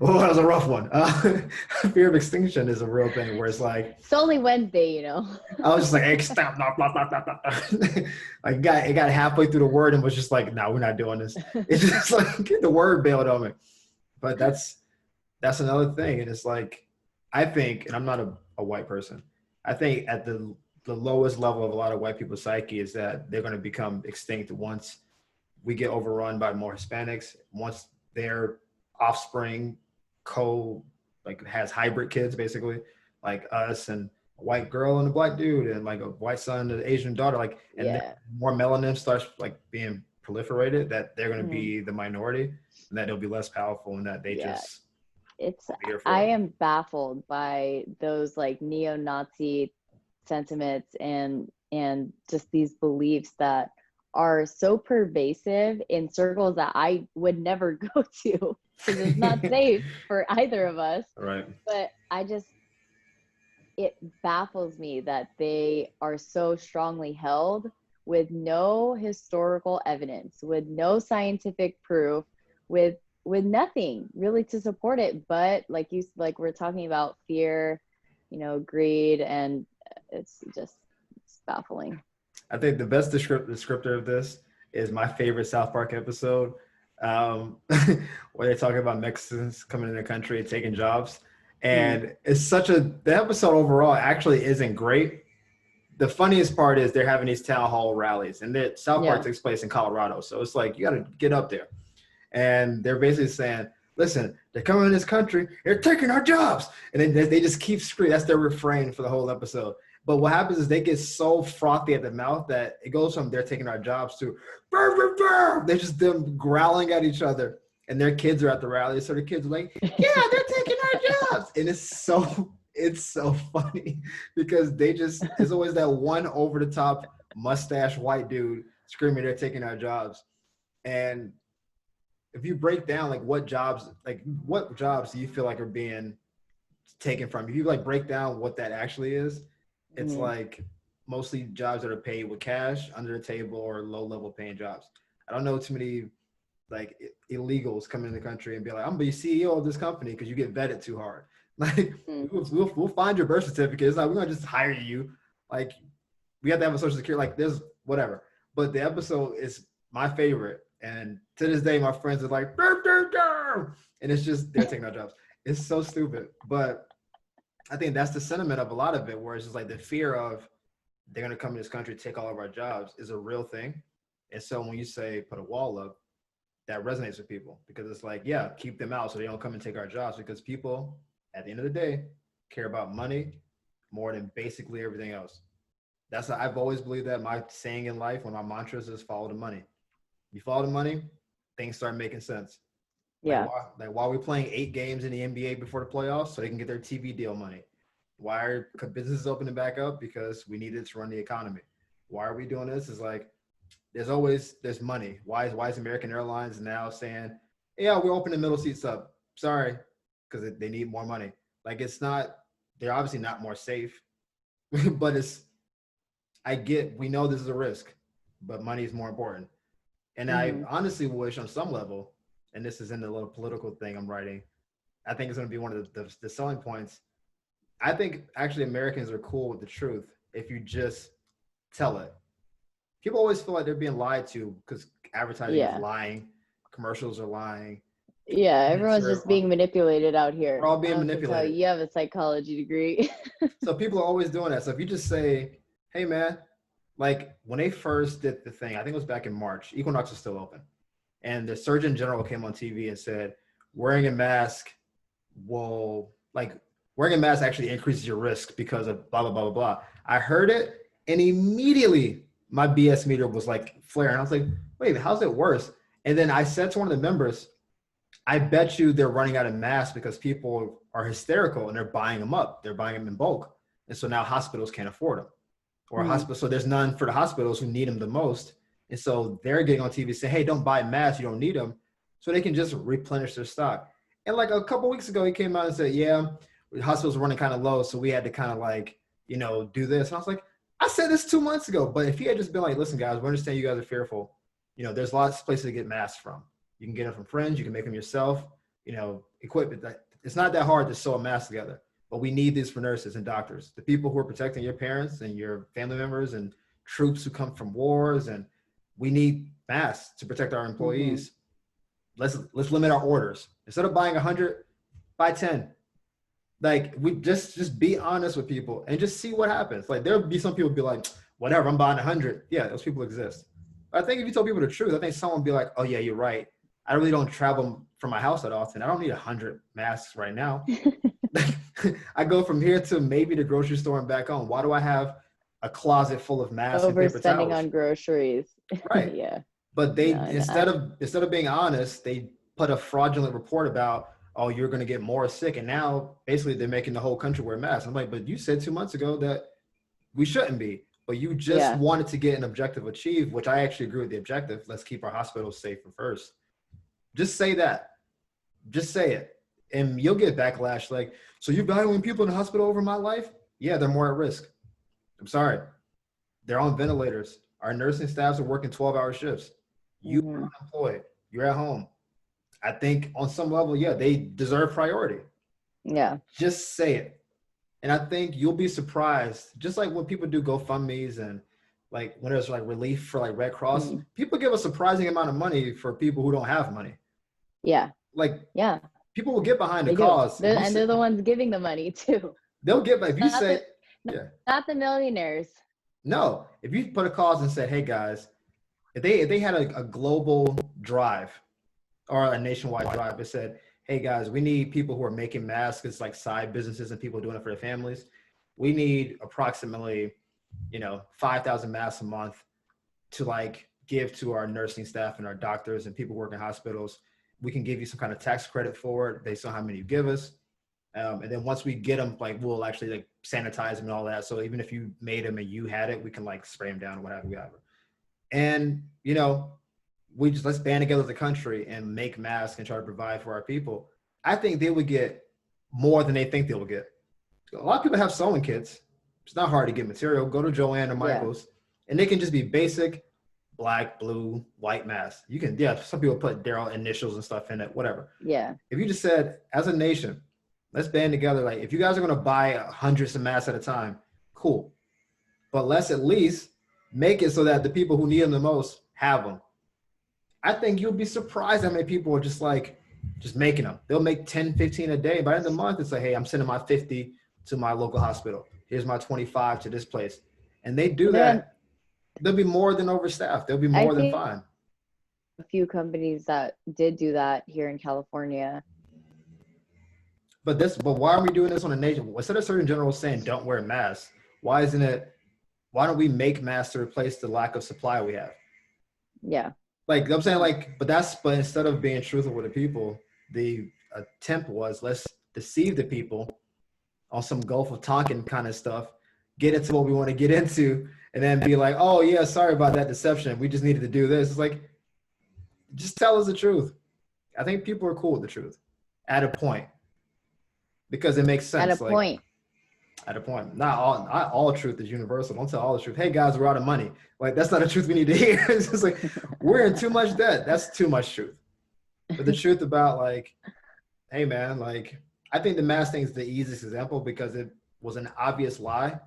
Oh, that was a rough one. Fear of extinction is a real thing where it's like It's only Wednesday, you know. I was just like, hey, stop, blah, blah, blah, blah, blah. Like it got halfway through the word and was just like, no, we're not doing this. It's just like the word bailed on me. But that's another thing. And it's like, I think, and I'm not a white person, I think at the lowest level of a lot of white people's psyche is that they're going to become extinct once we get overrun by more Hispanics, once their offspring like has hybrid kids basically, like us and a white girl and a black dude and like a white son and an Asian daughter, like and then Yeah. more melanin starts like being proliferated, that they're going to Mhm. be the minority and that they'll be less powerful and that they Yeah. just It's be here for I it. am baffled by those like neo-Nazi sentiments and just these beliefs that are so pervasive in circles that I would never go to because it's not safe for either of us. Right. But it baffles me that they are so strongly held with no historical evidence, with no scientific proof, with nothing really to support it, but like we're talking about fear, greed, and it's baffling. I think the best descriptor of this is my favorite South Park episode, um, where they're talking about Mexicans coming in the country and taking jobs. Mm, And it's the episode overall actually isn't great. The funniest part is they're having these town hall rallies, and that South Park yeah. takes place in Colorado. So it's like, you got to get up there. And they're basically saying, listen, they're coming in this country, they're taking our jobs. And then they just keep screaming. That's their refrain for the whole episode. But what happens is they get so frothy at the mouth that it goes from they're taking our jobs to burr, burr, burr. They're just them growling at each other. And their kids are at the rally. So the kids are like, yeah, they're taking our jobs. And it's so funny because there's always that one over the top mustache white dude screaming they're taking our jobs. And if you break down what jobs do you feel like are being taken from you? If you like break down what that actually is, it's Mm, like mostly jobs that are paid with cash under the table or low level paying jobs. I don't know too many like illegals come in the country and be like, I'm gonna be CEO of this company because you get vetted too hard. Like mm, we'll find your birth certificate. It's like we're gonna just hire you. Like we have to have a social security. Like there's whatever. But the episode is my favorite, and to this day, my friends are like, "Burr, burr, burr," and it's just they're taking our jobs. It's so stupid, but I think that's the sentiment of a lot of it, where it's just like the fear of they're gonna come to this country, take all of our jobs, is a real thing. And so when you say put a wall up, that resonates with people because it's like, yeah, keep them out so they don't come and take our jobs, because people at the end of the day care about money more than basically everything else. I've always believed that. My saying in life, one of my mantras is follow the money. You follow the money, things start making sense. yeah. Why are we playing 8 games in the NBA before the playoffs so they can get their TV deal money? Why are businesses opening back up? Because we need it to run the economy. Why are we doing this? Is like there's money. Why is American Airlines now saying, yeah, we're opening middle seats up? Sorry, because they need more money. Like it's not. They're obviously not more safe, but we know this is a risk, but money is more important. And I Hmm. honestly wish on some level, and this is in the little political thing I'm writing, I think it's going to be one of the selling points. I think actually Americans are cool with the truth if you just tell it. People always feel like they're being lied to because advertising is Yeah. lying, commercials are lying, Yeah, hits everyone's just being manipulated out we're here. all I being don't have to tell you, manipulated. you have a psychology degree. So people are always doing that. So if you just say, hey man, like when they first did the thing, I think it was back in March, Equinox was still open. And the Surgeon General came on TV and said, wearing a mask will wearing a mask actually increases your risk because of blah blah blah blah blah. I heard it and immediately my BS meter was like flaring. I was like, wait, how's it worse? And then I said to one of the members, I bet you they're running out of masks because people are hysterical and they're buying them up. They're buying them in bulk. And so now hospitals can't afford them. Or Mm, hospitals, so there's none for the hospitals who need them the most. And so they're getting on TV saying, hey, don't buy masks, you don't need them. So they can just replenish their stock. And like a couple weeks ago, he came out and said, yeah, the hospitals are running kind of low. So we had to kind of do this. And I was like, I said this 2 months ago, but if he had just been like, listen, guys, we understand you guys are fearful. There's lots of places to get masks from. You can get them from friends. You can make them yourself. You know, equipment. It's not that hard to sew a mask together. But we need these for nurses and doctors, the people who are protecting your parents and your family members and troops who come from wars. And we need masks to protect our employees. Let's limit our orders. Instead of buying 100, buy 10. Like, we just be honest with people and just see what happens. Like, there'll be some people be like, whatever, I'm buying 100. Yeah, those people exist. But I think if you tell people the truth, I think someone will be like, oh yeah, you're right. I really don't travel from my house that often. I don't need 100 masks right now. I go from here to maybe the grocery store and back home. Why do I have a closet full of masks and paper towels? Overspending on groceries. Right. Yeah. But they, No, instead of being honest, they put a fraudulent report about, oh, you're going to get more sick. And now basically they're making the whole country wear masks. I'm like, but you said 2 months ago that we shouldn't be, but you just wanted to get an objective achieved, which I actually agree with the objective. Let's keep our hospitals safer first. Just say that. Just say it. And you'll get backlash like, so you're valuing people in the hospital over my life? Yeah, they're more at risk. I'm sorry. They're on ventilators. Our nursing staffs are working 12-hour shifts. You are unemployed. You're at home. I think on some level, yeah, they deserve priority. Yeah. Just say it. And I think you'll be surprised, just like when people do GoFundMe's and like when there's like relief for like Red Cross, people give a surprising amount of money for people who don't have money. Yeah. Like, yeah. People will get behind the They cause. they're the ones giving the money too. They'll get, if you say, not the millionaires. No, if you put a cause and said, hey guys, if they had a global drive or a nationwide drive that said, hey guys, we need people who are making masks. It's like side businesses and people doing it for their families. We need approximately, 5,000 masks a month to like give to our nursing staff and our doctors and people working in hospitals. We can give you some kind of tax credit for it based on how many you give us. And then once we get them, like we'll actually like sanitize them and all that. So even if you made them and you had it, we can like spray them down or whatever. And, we just, let's band together as a country and make masks and try to provide for our people. I think they would get more than they think they will get. A lot of people have sewing kits. It's not hard to get material. Go to Joanne or Michael's and they can just be basic black, blue, white mask. You can, some people put their own initials and stuff in it, whatever. Yeah. If you just said, as a nation, let's band together. Like, if you guys are going to buy hundreds of masks at a time, cool. But let's at least make it so that the people who need them the most have them. I think you'll be surprised how many people are just making them. They'll make 10, 15 a day. By the end of the month, it's like, hey, I'm sending my 50 to my local hospital. Here's my 25 to this place. And they do that. They'll be more than overstaffed. They'll be more than fine. A few companies that did do that here in California. But why are we doing this on a nation? Instead of Surgeon General saying don't wear masks, why don't we make masks to replace the lack of supply we have? Yeah. Like I'm saying, but instead of being truthful with the people, the attempt was, let's deceive the people on some Gulf of Tonkin kind of stuff, get into what we want to get into, and then be like, oh yeah, sorry about that deception. We just needed to do this. It's like, just tell us the truth. I think people are cool with the truth at a point because it makes sense. At a point. At a point. Not all truth is universal. Don't tell all the truth. Hey guys, we're out of money. Like, that's not a truth we need to hear. It's just like, we're in too much debt. That's too much truth. But the truth about like, hey man, like, I think the mask thing is the easiest example because it was an obvious lie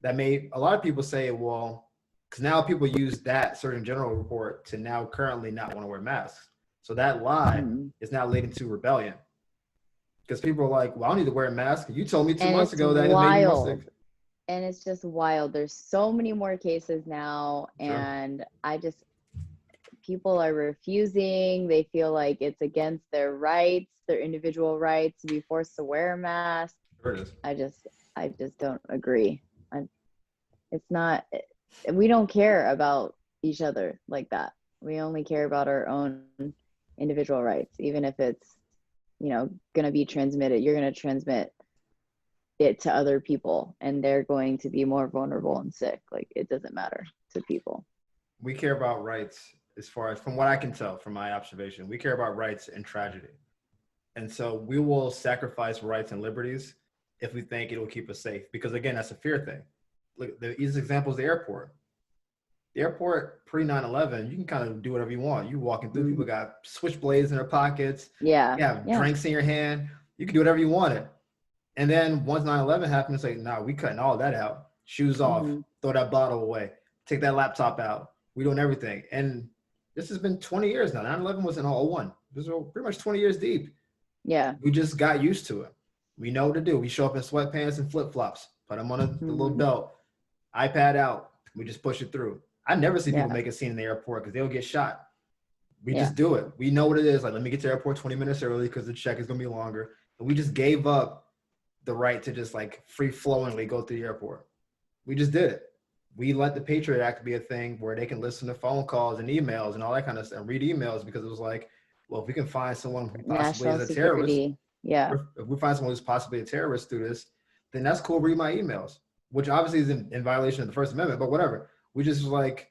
that made a lot of people say, well, because now people use that Surgeon General report to now currently not want to wear masks. So that lie is now leading to rebellion. Because people are like, well, I don't need to wear a mask. You told me 2 months ago that it made me more sick. And it's just wild. There's so many more cases now. Sure. And people are refusing. They feel like it's against their rights, their individual rights to be forced to wear a mask. Sure it is. I just don't agree. It's not, we don't care about each other like that. We only care about our own individual rights, even if it's, going to be transmitted. You're going to transmit it to other people and they're going to be more vulnerable and sick. Like, it doesn't matter to people. We care about rights as far as, from what I can tell from my observation, we care about rights and tragedy. And so we will sacrifice rights and liberties if we think it will keep us safe. Because again, that's a fear thing. Look, the easiest example is the airport. The airport pre 9/11, you can kind of do whatever you want. You walking through, Mhm. people got switchblades in their pockets. Yeah. You have Yeah. drinks in your hand. You can do whatever you wanted. And then once 9/11 happened, it's like, nah, we cutting all that out. Shoes off, Hmm. throw that bottle away, take that laptop out. We doing everything. And this has been 20 years now. 9/11 was in '01. This is pretty much 20 years deep. Yeah. We just got used to it. We know what to do. We show up in sweatpants and flip flops, put them on the little Hmm. belt, iPad out. We just push it through. I never see people Yeah. make a scene in the airport because they'll get shot. We Yeah. just do it. We know what it is. Like, let me get to the airport 20 minutes early because the check is going to be longer. And we just gave up the right to just like free flowingly go through the airport. We just did it. We let the Patriot Act be a thing where they can listen to phone calls and emails and all that kind of stuff and read emails because it was like, well, if we can find someone who possibly is National a terrorist, security. Yeah. if we find someone who's possibly a terrorist through this, then that's cool. Read my emails, which obviously is in violation of the First Amendment, but whatever. We just was like,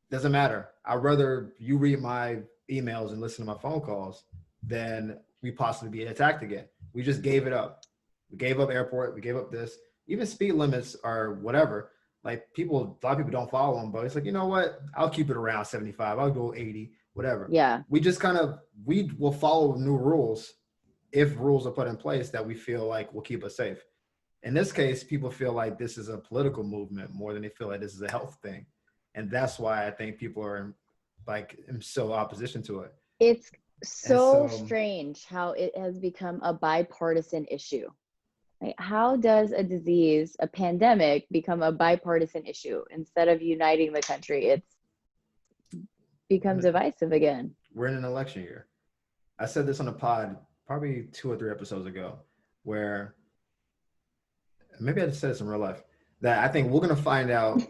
doesn't matter. I'd rather you read my emails and listen to my phone calls than we possibly be attacked again. We just gave it up. We gave up airport. We gave up this. Even speed limits or whatever. Like people, a lot of people don't follow them, but it's like, you know what? I'll keep it around 75. I'll go 80, whatever. Yeah. We just kind of, we will follow new rules if rules are put in place that we feel like will keep us safe. In this case, people feel like this is a political movement more than they feel like this is a health thing. And that's why I think people are like in so opposition to it. It's And so so strange how it has become a bipartisan issue. Like, how does a disease, a pandemic, become a bipartisan issue instead of uniting the country? It's become divisive again. we're in an election year. I said this on a pod probably 2 or 3 episodes ago, where maybe I just said this in real life, that I think we're gonna find out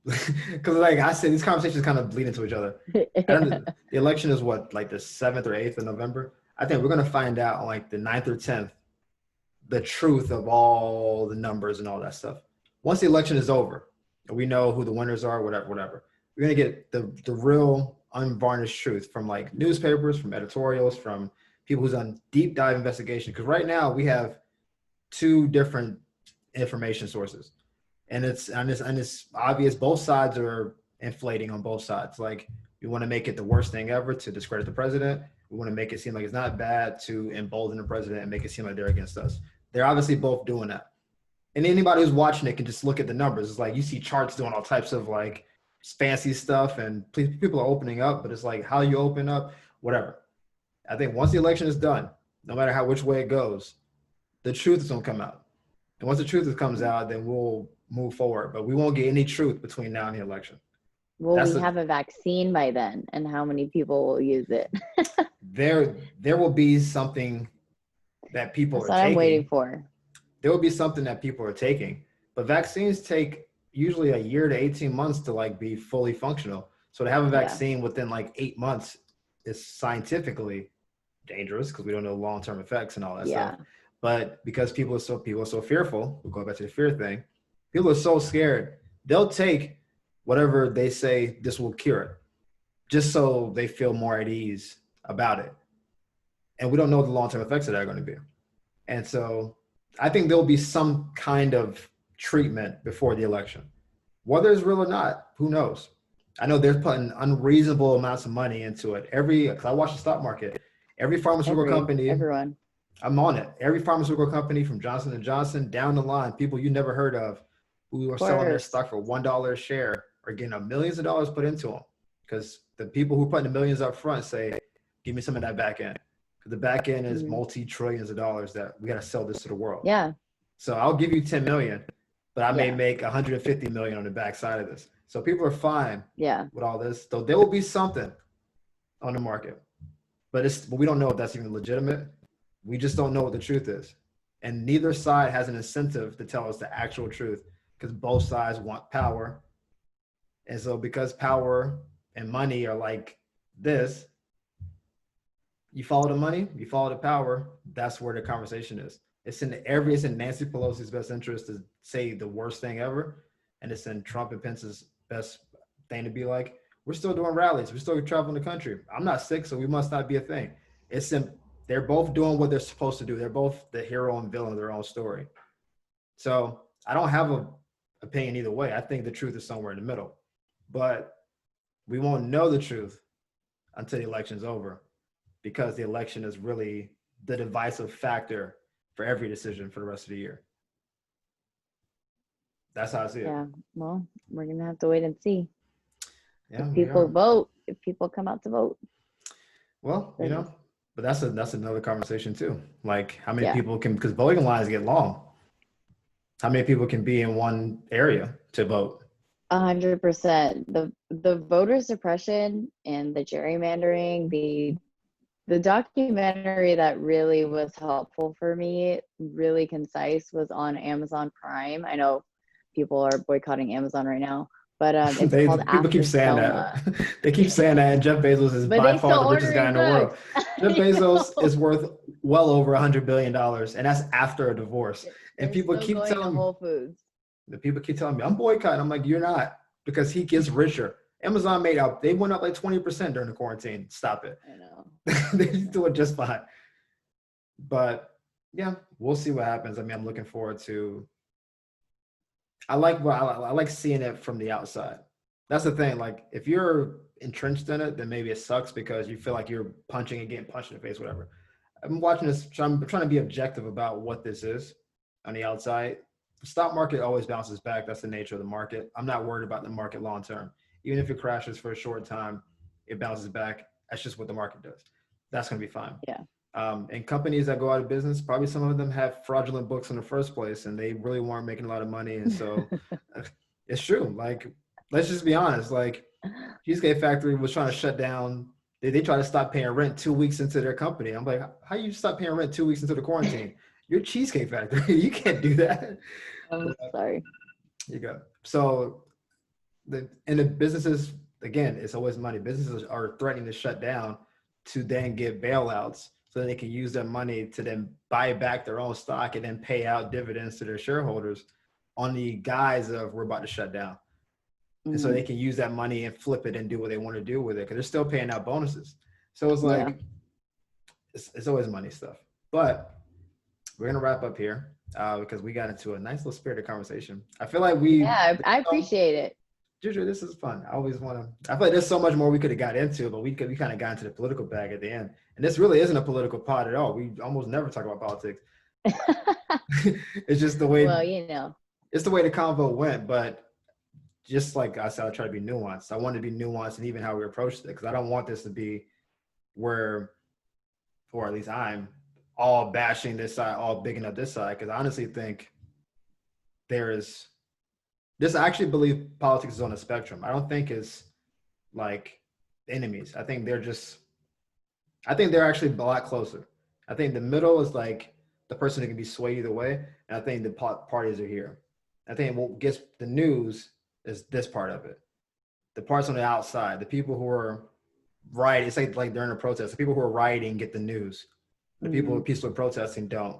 because like I said, these conversations kind of bleed into each other. I don't know, the election is what, like the 7th or 8th of November. I think we're gonna find out on like the 9th or 10th the truth of all the numbers and all that stuff. Once the election is over, and we know who the winners are, whatever. We're gonna get the real unvarnished truth from like newspapers, from editorials, from people who's done deep dive investigation. Because right now we have two different information sources, and it's obvious both sides are inflating on both sides. Like, we want to make it the worst thing ever to discredit the president. We want to make it seem like it's not bad to embolden the president and make it seem like they're against us. They're obviously both doing that. And anybody who's watching it can just look at the numbers. It's like you see charts doing all types of like fancy stuff, and people are opening up, but it's like how you open up, whatever. I think once the election is done, no matter which way it goes, the truth is gonna come out. And once the truth comes out, then we'll move forward. But we won't get any truth between now and the election. Will That's we a, have a vaccine by then? And how many people will use it? there will be something that people That's are what I'm waiting taking. for. There will be something that people are taking, but vaccines take usually a year to 18 months to like be fully functional. So to have a Yeah. vaccine within like 8 months is scientifically dangerous because we don't know long-term effects and all that Yeah. stuff. But because people are so fearful, we'll go back to the fear thing. People are so scared, they'll take whatever they say this will cure it, just so they feel more at ease about it. And we don't know what the long-term effects of that are going to be. And so I think there'll be some kind of treatment before the election. Whether it's real or not, who knows? I know they're putting unreasonable amounts of money into it. Because I watch the stock market, every pharmaceutical company, Everyone. I'm on it. Every pharmaceutical company from Johnson & Johnson down the line, people you never heard of who are selling their stock for $1 a share are getting millions of dollars put into them because the people who are putting the millions up front say, give me some of that back end. Because the back end is multi-trillions of dollars that we got to sell this to the world. Yeah. So I'll give you 10 million, but I may Yeah. make 150 million on the backside of this. So people are fine Yeah. with all this. So there will be something on the market, but we don't know if that's even legitimate. We just don't know what the truth is. And neither side has an incentive to tell us the actual truth because both sides want power. And so because power and money are like this, you follow the money, you follow the power, that's where the conversation is. It's in Nancy Pelosi's best interest to say the worst thing ever. And it's in Trump and Pence's best thing to be like, we're still doing rallies. We're still traveling the country. I'm not sick, so we must not be a thing. They're both doing what they're supposed to do. They're both the hero and villain of their own story. So I don't have an opinion either way. I think the truth is somewhere in the middle. but we won't know the truth until the election's over, because the election is really the divisive factor for every decision for the rest of the year. That's how I see it. Yeah. Well, we're going to have to wait and see. Yeah, If we people are. vote, if people come out to vote. Well, but that's another conversation too. Like how many Yeah. people can, because voting lines get long. How many people can be in one area to vote? 100%. The voter suppression and the gerrymandering, the documentary that really was helpful for me, really concise, was on Amazon Prime. I know people are boycotting Amazon right now, but it's called People keep After saying Selma. that. They keep saying that, and Jeff Bezos is But by they far still the richest guy in ordering the world. books. Jeff I Bezos know. is worth well over $100 billion, and that's after a divorce. And They're people still keep going to telling me, Whole Foods. the people keep telling me, I'm boycotting. I'm like, you're not, because he gets richer. Amazon made up, they went up like 20% during the quarantine. Stop it. I know. They're doing just fine. But yeah, we'll see what happens. I mean, I'm looking forward to. I like seeing it from the outside. That's the thing. Like, if you're entrenched in it, then maybe it sucks because you feel like you're punching and getting punched in the face, whatever. I'm watching this. I'm trying to be objective about what this is on the outside. The stock market always bounces back. That's the nature of the market. I'm not worried about the market long term. Even if it crashes for a short time, it bounces back. That's just what the market does. That's going to be fine. Yeah. And companies that go out of business, probably some of them have fraudulent books in the first place, and they really weren't making a lot of money. And so it's true. Like, let's just be honest. Like, Cheesecake Factory was trying to shut down. They tried to stop paying rent 2 weeks into their company. I'm like, how you stop paying rent 2 weeks into the quarantine? You're Cheesecake Factory. You can't do that. I'm sorry. You go. So the businesses, again, it's always money. Businesses are threatening to shut down to then get bailouts so they can use their money to then buy back their own stock and then pay out dividends to their shareholders on the guise of we're about to shut down. And so they can use that money and flip it and do what they want to do with it, because they're still paying out bonuses. So it's like, it's always money stuff. But we're going to wrap up here because we got into a nice little spirited conversation. I feel like I appreciate it. Juju, this is fun. I always want to, I feel like there's so much more we could have got into, but we kind of got into the political bag at the end. And this really isn't a political pod at all. We almost never talk about politics. It's just the way, it's the way the convo went. But just like I said, I try to be nuanced. I want to be nuanced in even how we approach it, because I don't want this to be where, or at least I'm all bashing this side, all bigging up this side, because I honestly think I actually believe politics is on a spectrum. I don't think it's like enemies. I think they're actually a lot closer. I think the middle is like the person who can be swayed either way. And I think the parties are here. I think what gets the news is this part of it. The parts on the outside, the people who are rioting, it's like during a protest, the people who are rioting get the news. The people who are peacefully protesting don't.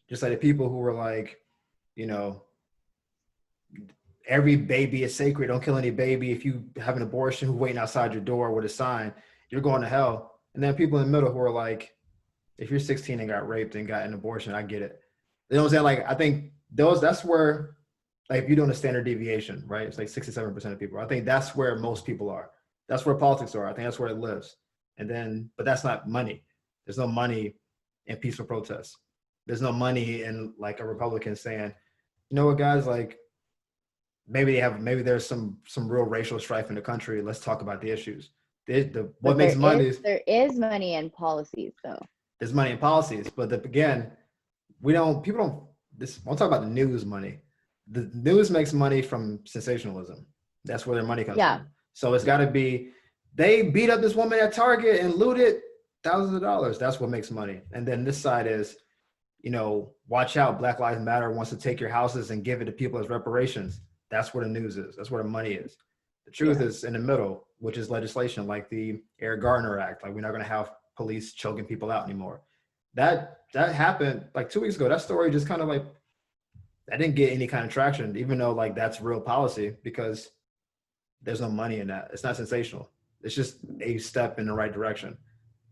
Just like the people who were like, every baby is sacred, don't kill any baby. If you have an abortion, who's waiting outside your door with a sign, you're going to hell. And then people in the middle who are like, if you're 16 and got raped and got an abortion, I get it. You know what I'm saying? Like, I think that's where, like, if you're doing a standard deviation, right? It's like 67% of people. I think that's where most people are. That's where politics are. I think that's where it lives. But that's not money. There's no money in peaceful protests. There's no money in like a Republican saying, you know what, guys, like, maybe there's some real racial strife in the country. Let's talk about the issues. What makes money there is money in policies, though. There's money in policies, but again, I'll talk about the news money. The news makes money from sensationalism. That's where their money comes from. So it's got to be, they beat up this woman at Target and looted thousands of dollars. That's what makes money. And then this side is, watch out, Black Lives Matter wants to take your houses and give it to people as reparations. That's where the news is. That's where the money is. The truth is in the middle, which is legislation like the Eric Garner Act. Like, we're not going to have police choking people out anymore. That happened like 2 weeks ago. That story just kind of like, that didn't get any kind of traction, even though like that's real policy, because there's no money in that. It's not sensational. It's just a step in the right direction.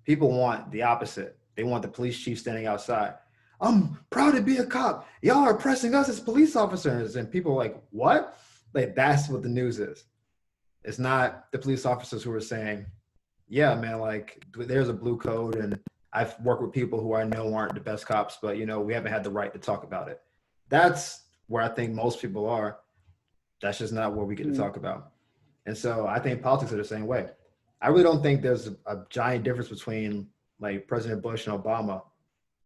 People want the opposite. They want the police chief standing outside. I'm proud to be a cop. Y'all are oppressing us as police officers. And people are like, what? Like, that's what the news is. It's not the police officers who are saying, yeah, man, like there's a blue code and I've worked with people who I know aren't the best cops, but you know, we haven't had the right to talk about it. That's where I think most people are. That's just not what we get to Mm. talk about. And so I think politics are the same way. I really don't think there's a giant difference between like President Bush and Obama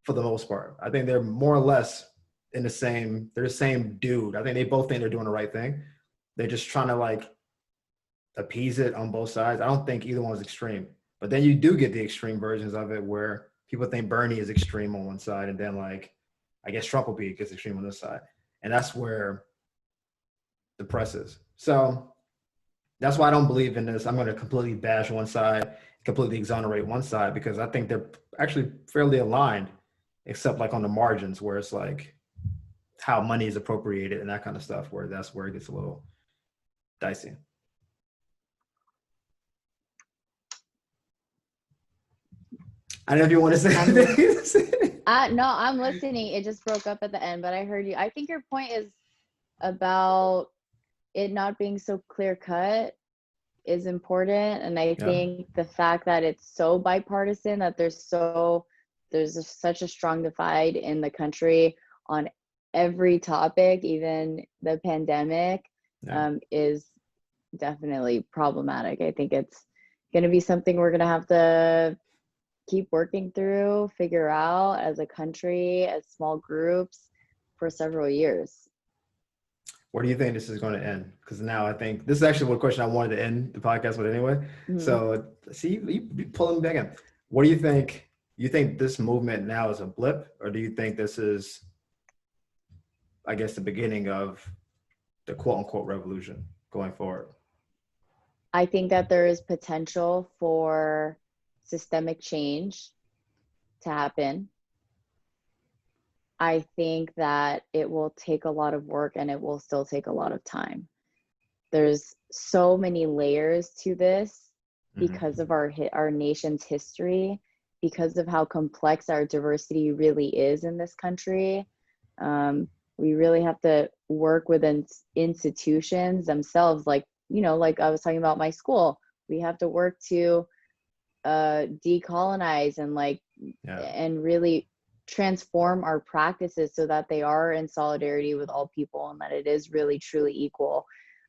for the most part. I think they're more or less in the same, they're the same dude. I think they both think they're doing the right thing. They're just trying to like appease it on both sides. I don't think either one's extreme. But then you do get the extreme versions of it where people think Bernie is extreme on one side, and then like I guess Trump will be gets extreme on this side. And that's where the press is. So that's why I don't believe in this. I'm going to completely bash one side, completely exonerate one side, because I think they're actually fairly aligned, except like on the margins where it's like how money is appropriated and that kind of stuff, where that's where it gets a little dicey. I don't know if you want to say anything. No, I'm listening. It just broke up at the end, but I heard you. I think your point is about it not being so clear cut is important. And I Yeah. think the fact that it's so bipartisan, that there's such a strong divide in the country on every topic, even the pandemic, is definitely problematic. I think it's going to be something we're going to have to keep working through, figure out as a country, as small groups for several years. Where do you think this is going to end? Because now I think this is actually one question I wanted to end the podcast with anyway. Mm-hmm. So see, you pulling me back in. What do you think? You think this movement now is a blip, or do you think this is, I guess, the beginning of the quote unquote revolution going forward? I think that there is potential for systemic change to happen. I think that it will take a lot of work and it will still take a lot of time. There's so many layers to this because of our nation's history, because of how complex our diversity really is in this country. We really have to work within institutions themselves. Like, you know, like I was talking about my school, we have to work to decolonize and and really transform our practices so that they are in solidarity with all people and that it is really truly equal.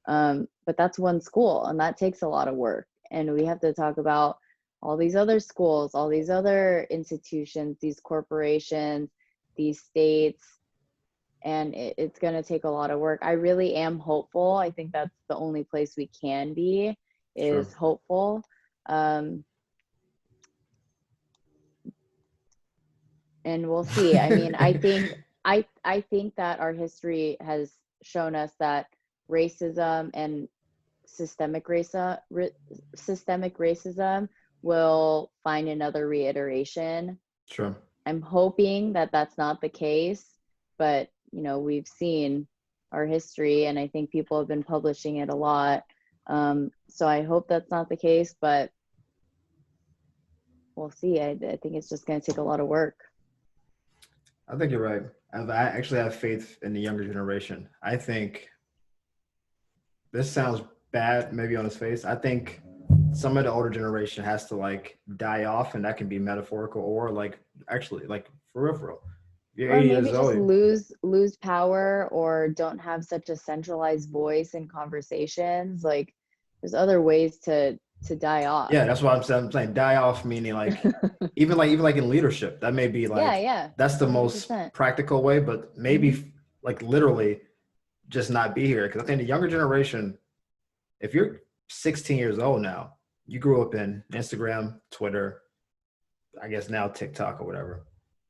But that's one school and that takes a lot of work. And we have to talk about all these other schools, all these other institutions, these corporations, these states, and it's going to take a lot of work. I really am hopeful. I think that's the only place we can be is hopeful. And we'll see. I mean, I think that our history has shown us that racism and systemic racism will find another reiteration. Sure. I'm hoping that that's not the case, but you know, we've seen our history, and I think people have been publishing it a lot. So I hope that's not the case, but we'll see. I think it's just going to take a lot of work. I think you're right. I actually have faith in the younger generation. I think this sounds bad, maybe on its face. I think some of the older generation has to like die off, and that can be metaphorical or like actually like for real. Or maybe just lose power or don't have such a centralized voice in conversations. Like there's other ways to die off. Yeah, that's what I'm saying. Die off meaning like even like in leadership. That may be like that's the 100%. Most practical way, but maybe like literally just not be here. Because I think the younger generation, if you're 16 years old now, you grew up in Instagram, Twitter, I guess now TikTok or whatever.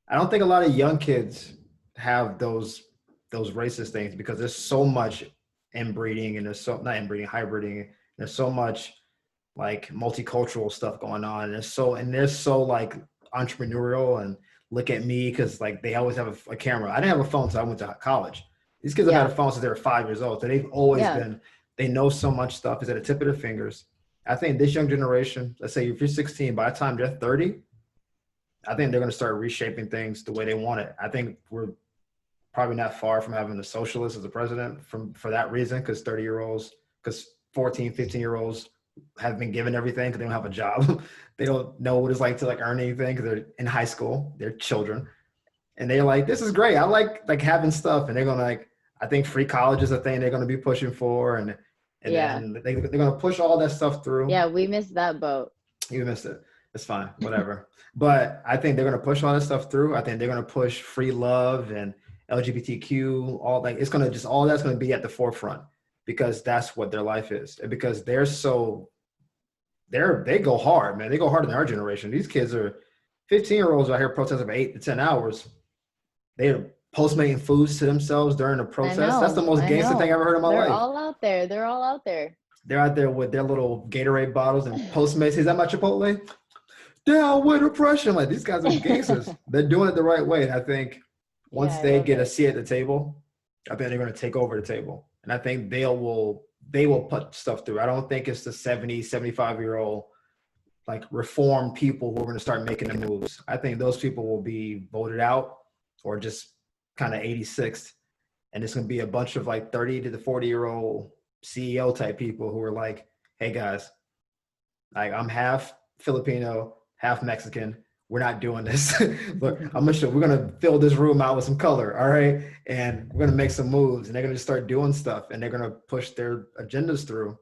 I don't think a lot of young kids have those racist things because there's so much inbreeding and there's so not inbreeding, hybriding. There's so much like multicultural stuff going on. And they're so like entrepreneurial and look at me because like they always have a camera. I didn't have a phone until I went to college. These kids have had a phone since they were 5 years old. So they've always been, they know so much stuff. It's at the tip of their fingers. I think this young generation, let's say if you're 16, by the time they're 30, I think they're going to start reshaping things the way they want it. I think we're probably not far from having the socialist as the president for that reason, because 30-year-olds, because 14, 15-year-olds have been given everything because they don't have a job. They don't know what it's like to like earn anything because they're in high school. They're children. And they're like, this is great. I like having stuff. And they're going to like, I think free college is a thing they're going to be pushing for. And Yeah. then they're going to push all that stuff through. Yeah, we missed that boat. You missed it. It's fine. Whatever. But I think they're going to push all that stuff through. I think they're going to push free love and LGBTQ, all like it's going to just, all that's going to be at the forefront because that's what their life is. And because they go hard, man. They go harder than our generation. These kids are 15-year-olds out here protesting for 8 to 10 hours. They're postmating foods to themselves during the protest. That's the most gangster thing I ever heard in my life. They're all out there. They're all out there. They're out there with their little Gatorade bottles and Postmates. Is that my Chipotle? Down with oppression. Like these guys are gangsters. They're doing it the right way. And I think once they get a seat at the table, I think they're going to take over the table. And I think they will put stuff through. I don't think it's the 70, 75-year-old like reformed people who are going to start making the moves. I think those people will be voted out or just kind of 86th. And it's going to be a bunch of like 30 to the 40-year-old CEO type people who are like, hey guys, like I'm half Filipino, half Mexican. We're not doing this. Look, we're gonna fill this room out with some color, all right? And we're gonna make some moves, and they're gonna start doing stuff, and they're gonna push their agendas through.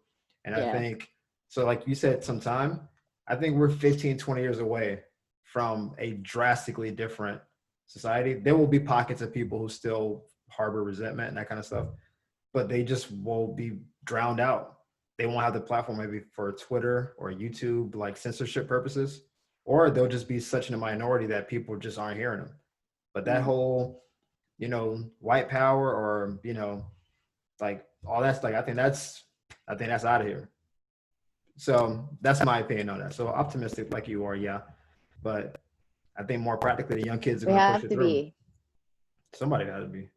And I think so. Like you said, sometime I think we're 15, 20 years away from a drastically different society. There will be pockets of people who still harbor resentment and that kind of stuff, but they just will be drowned out. They won't have the platform maybe for Twitter or YouTube, like censorship purposes, or they'll just be such in a minority that people just aren't hearing them. But that whole, white power or, like all that's like, I think that's out of here. So that's my opinion on that. So optimistic like you are. Yeah. But I think more practically the young kids are going to push it through. Be. Somebody got to be.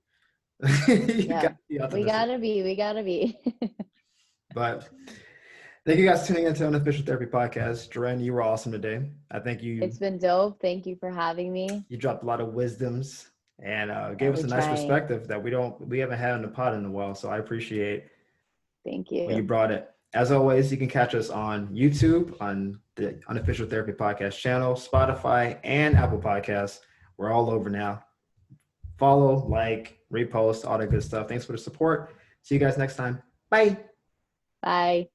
We gotta be. But thank you guys for tuning into Unofficial Therapy Podcast. Jurenne, you were awesome today. I think it's been dope. Thank you for having me. You dropped a lot of wisdoms and gave us a nice perspective that we haven't had on the pod in a while. So I appreciate. Thank you. When you brought it. As always, you can catch us on YouTube, on the Unofficial Therapy Podcast channel, Spotify, and Apple Podcasts. We're all over now. Follow, like, repost, all that good stuff. Thanks for the support. See you guys next time. Bye. Bye.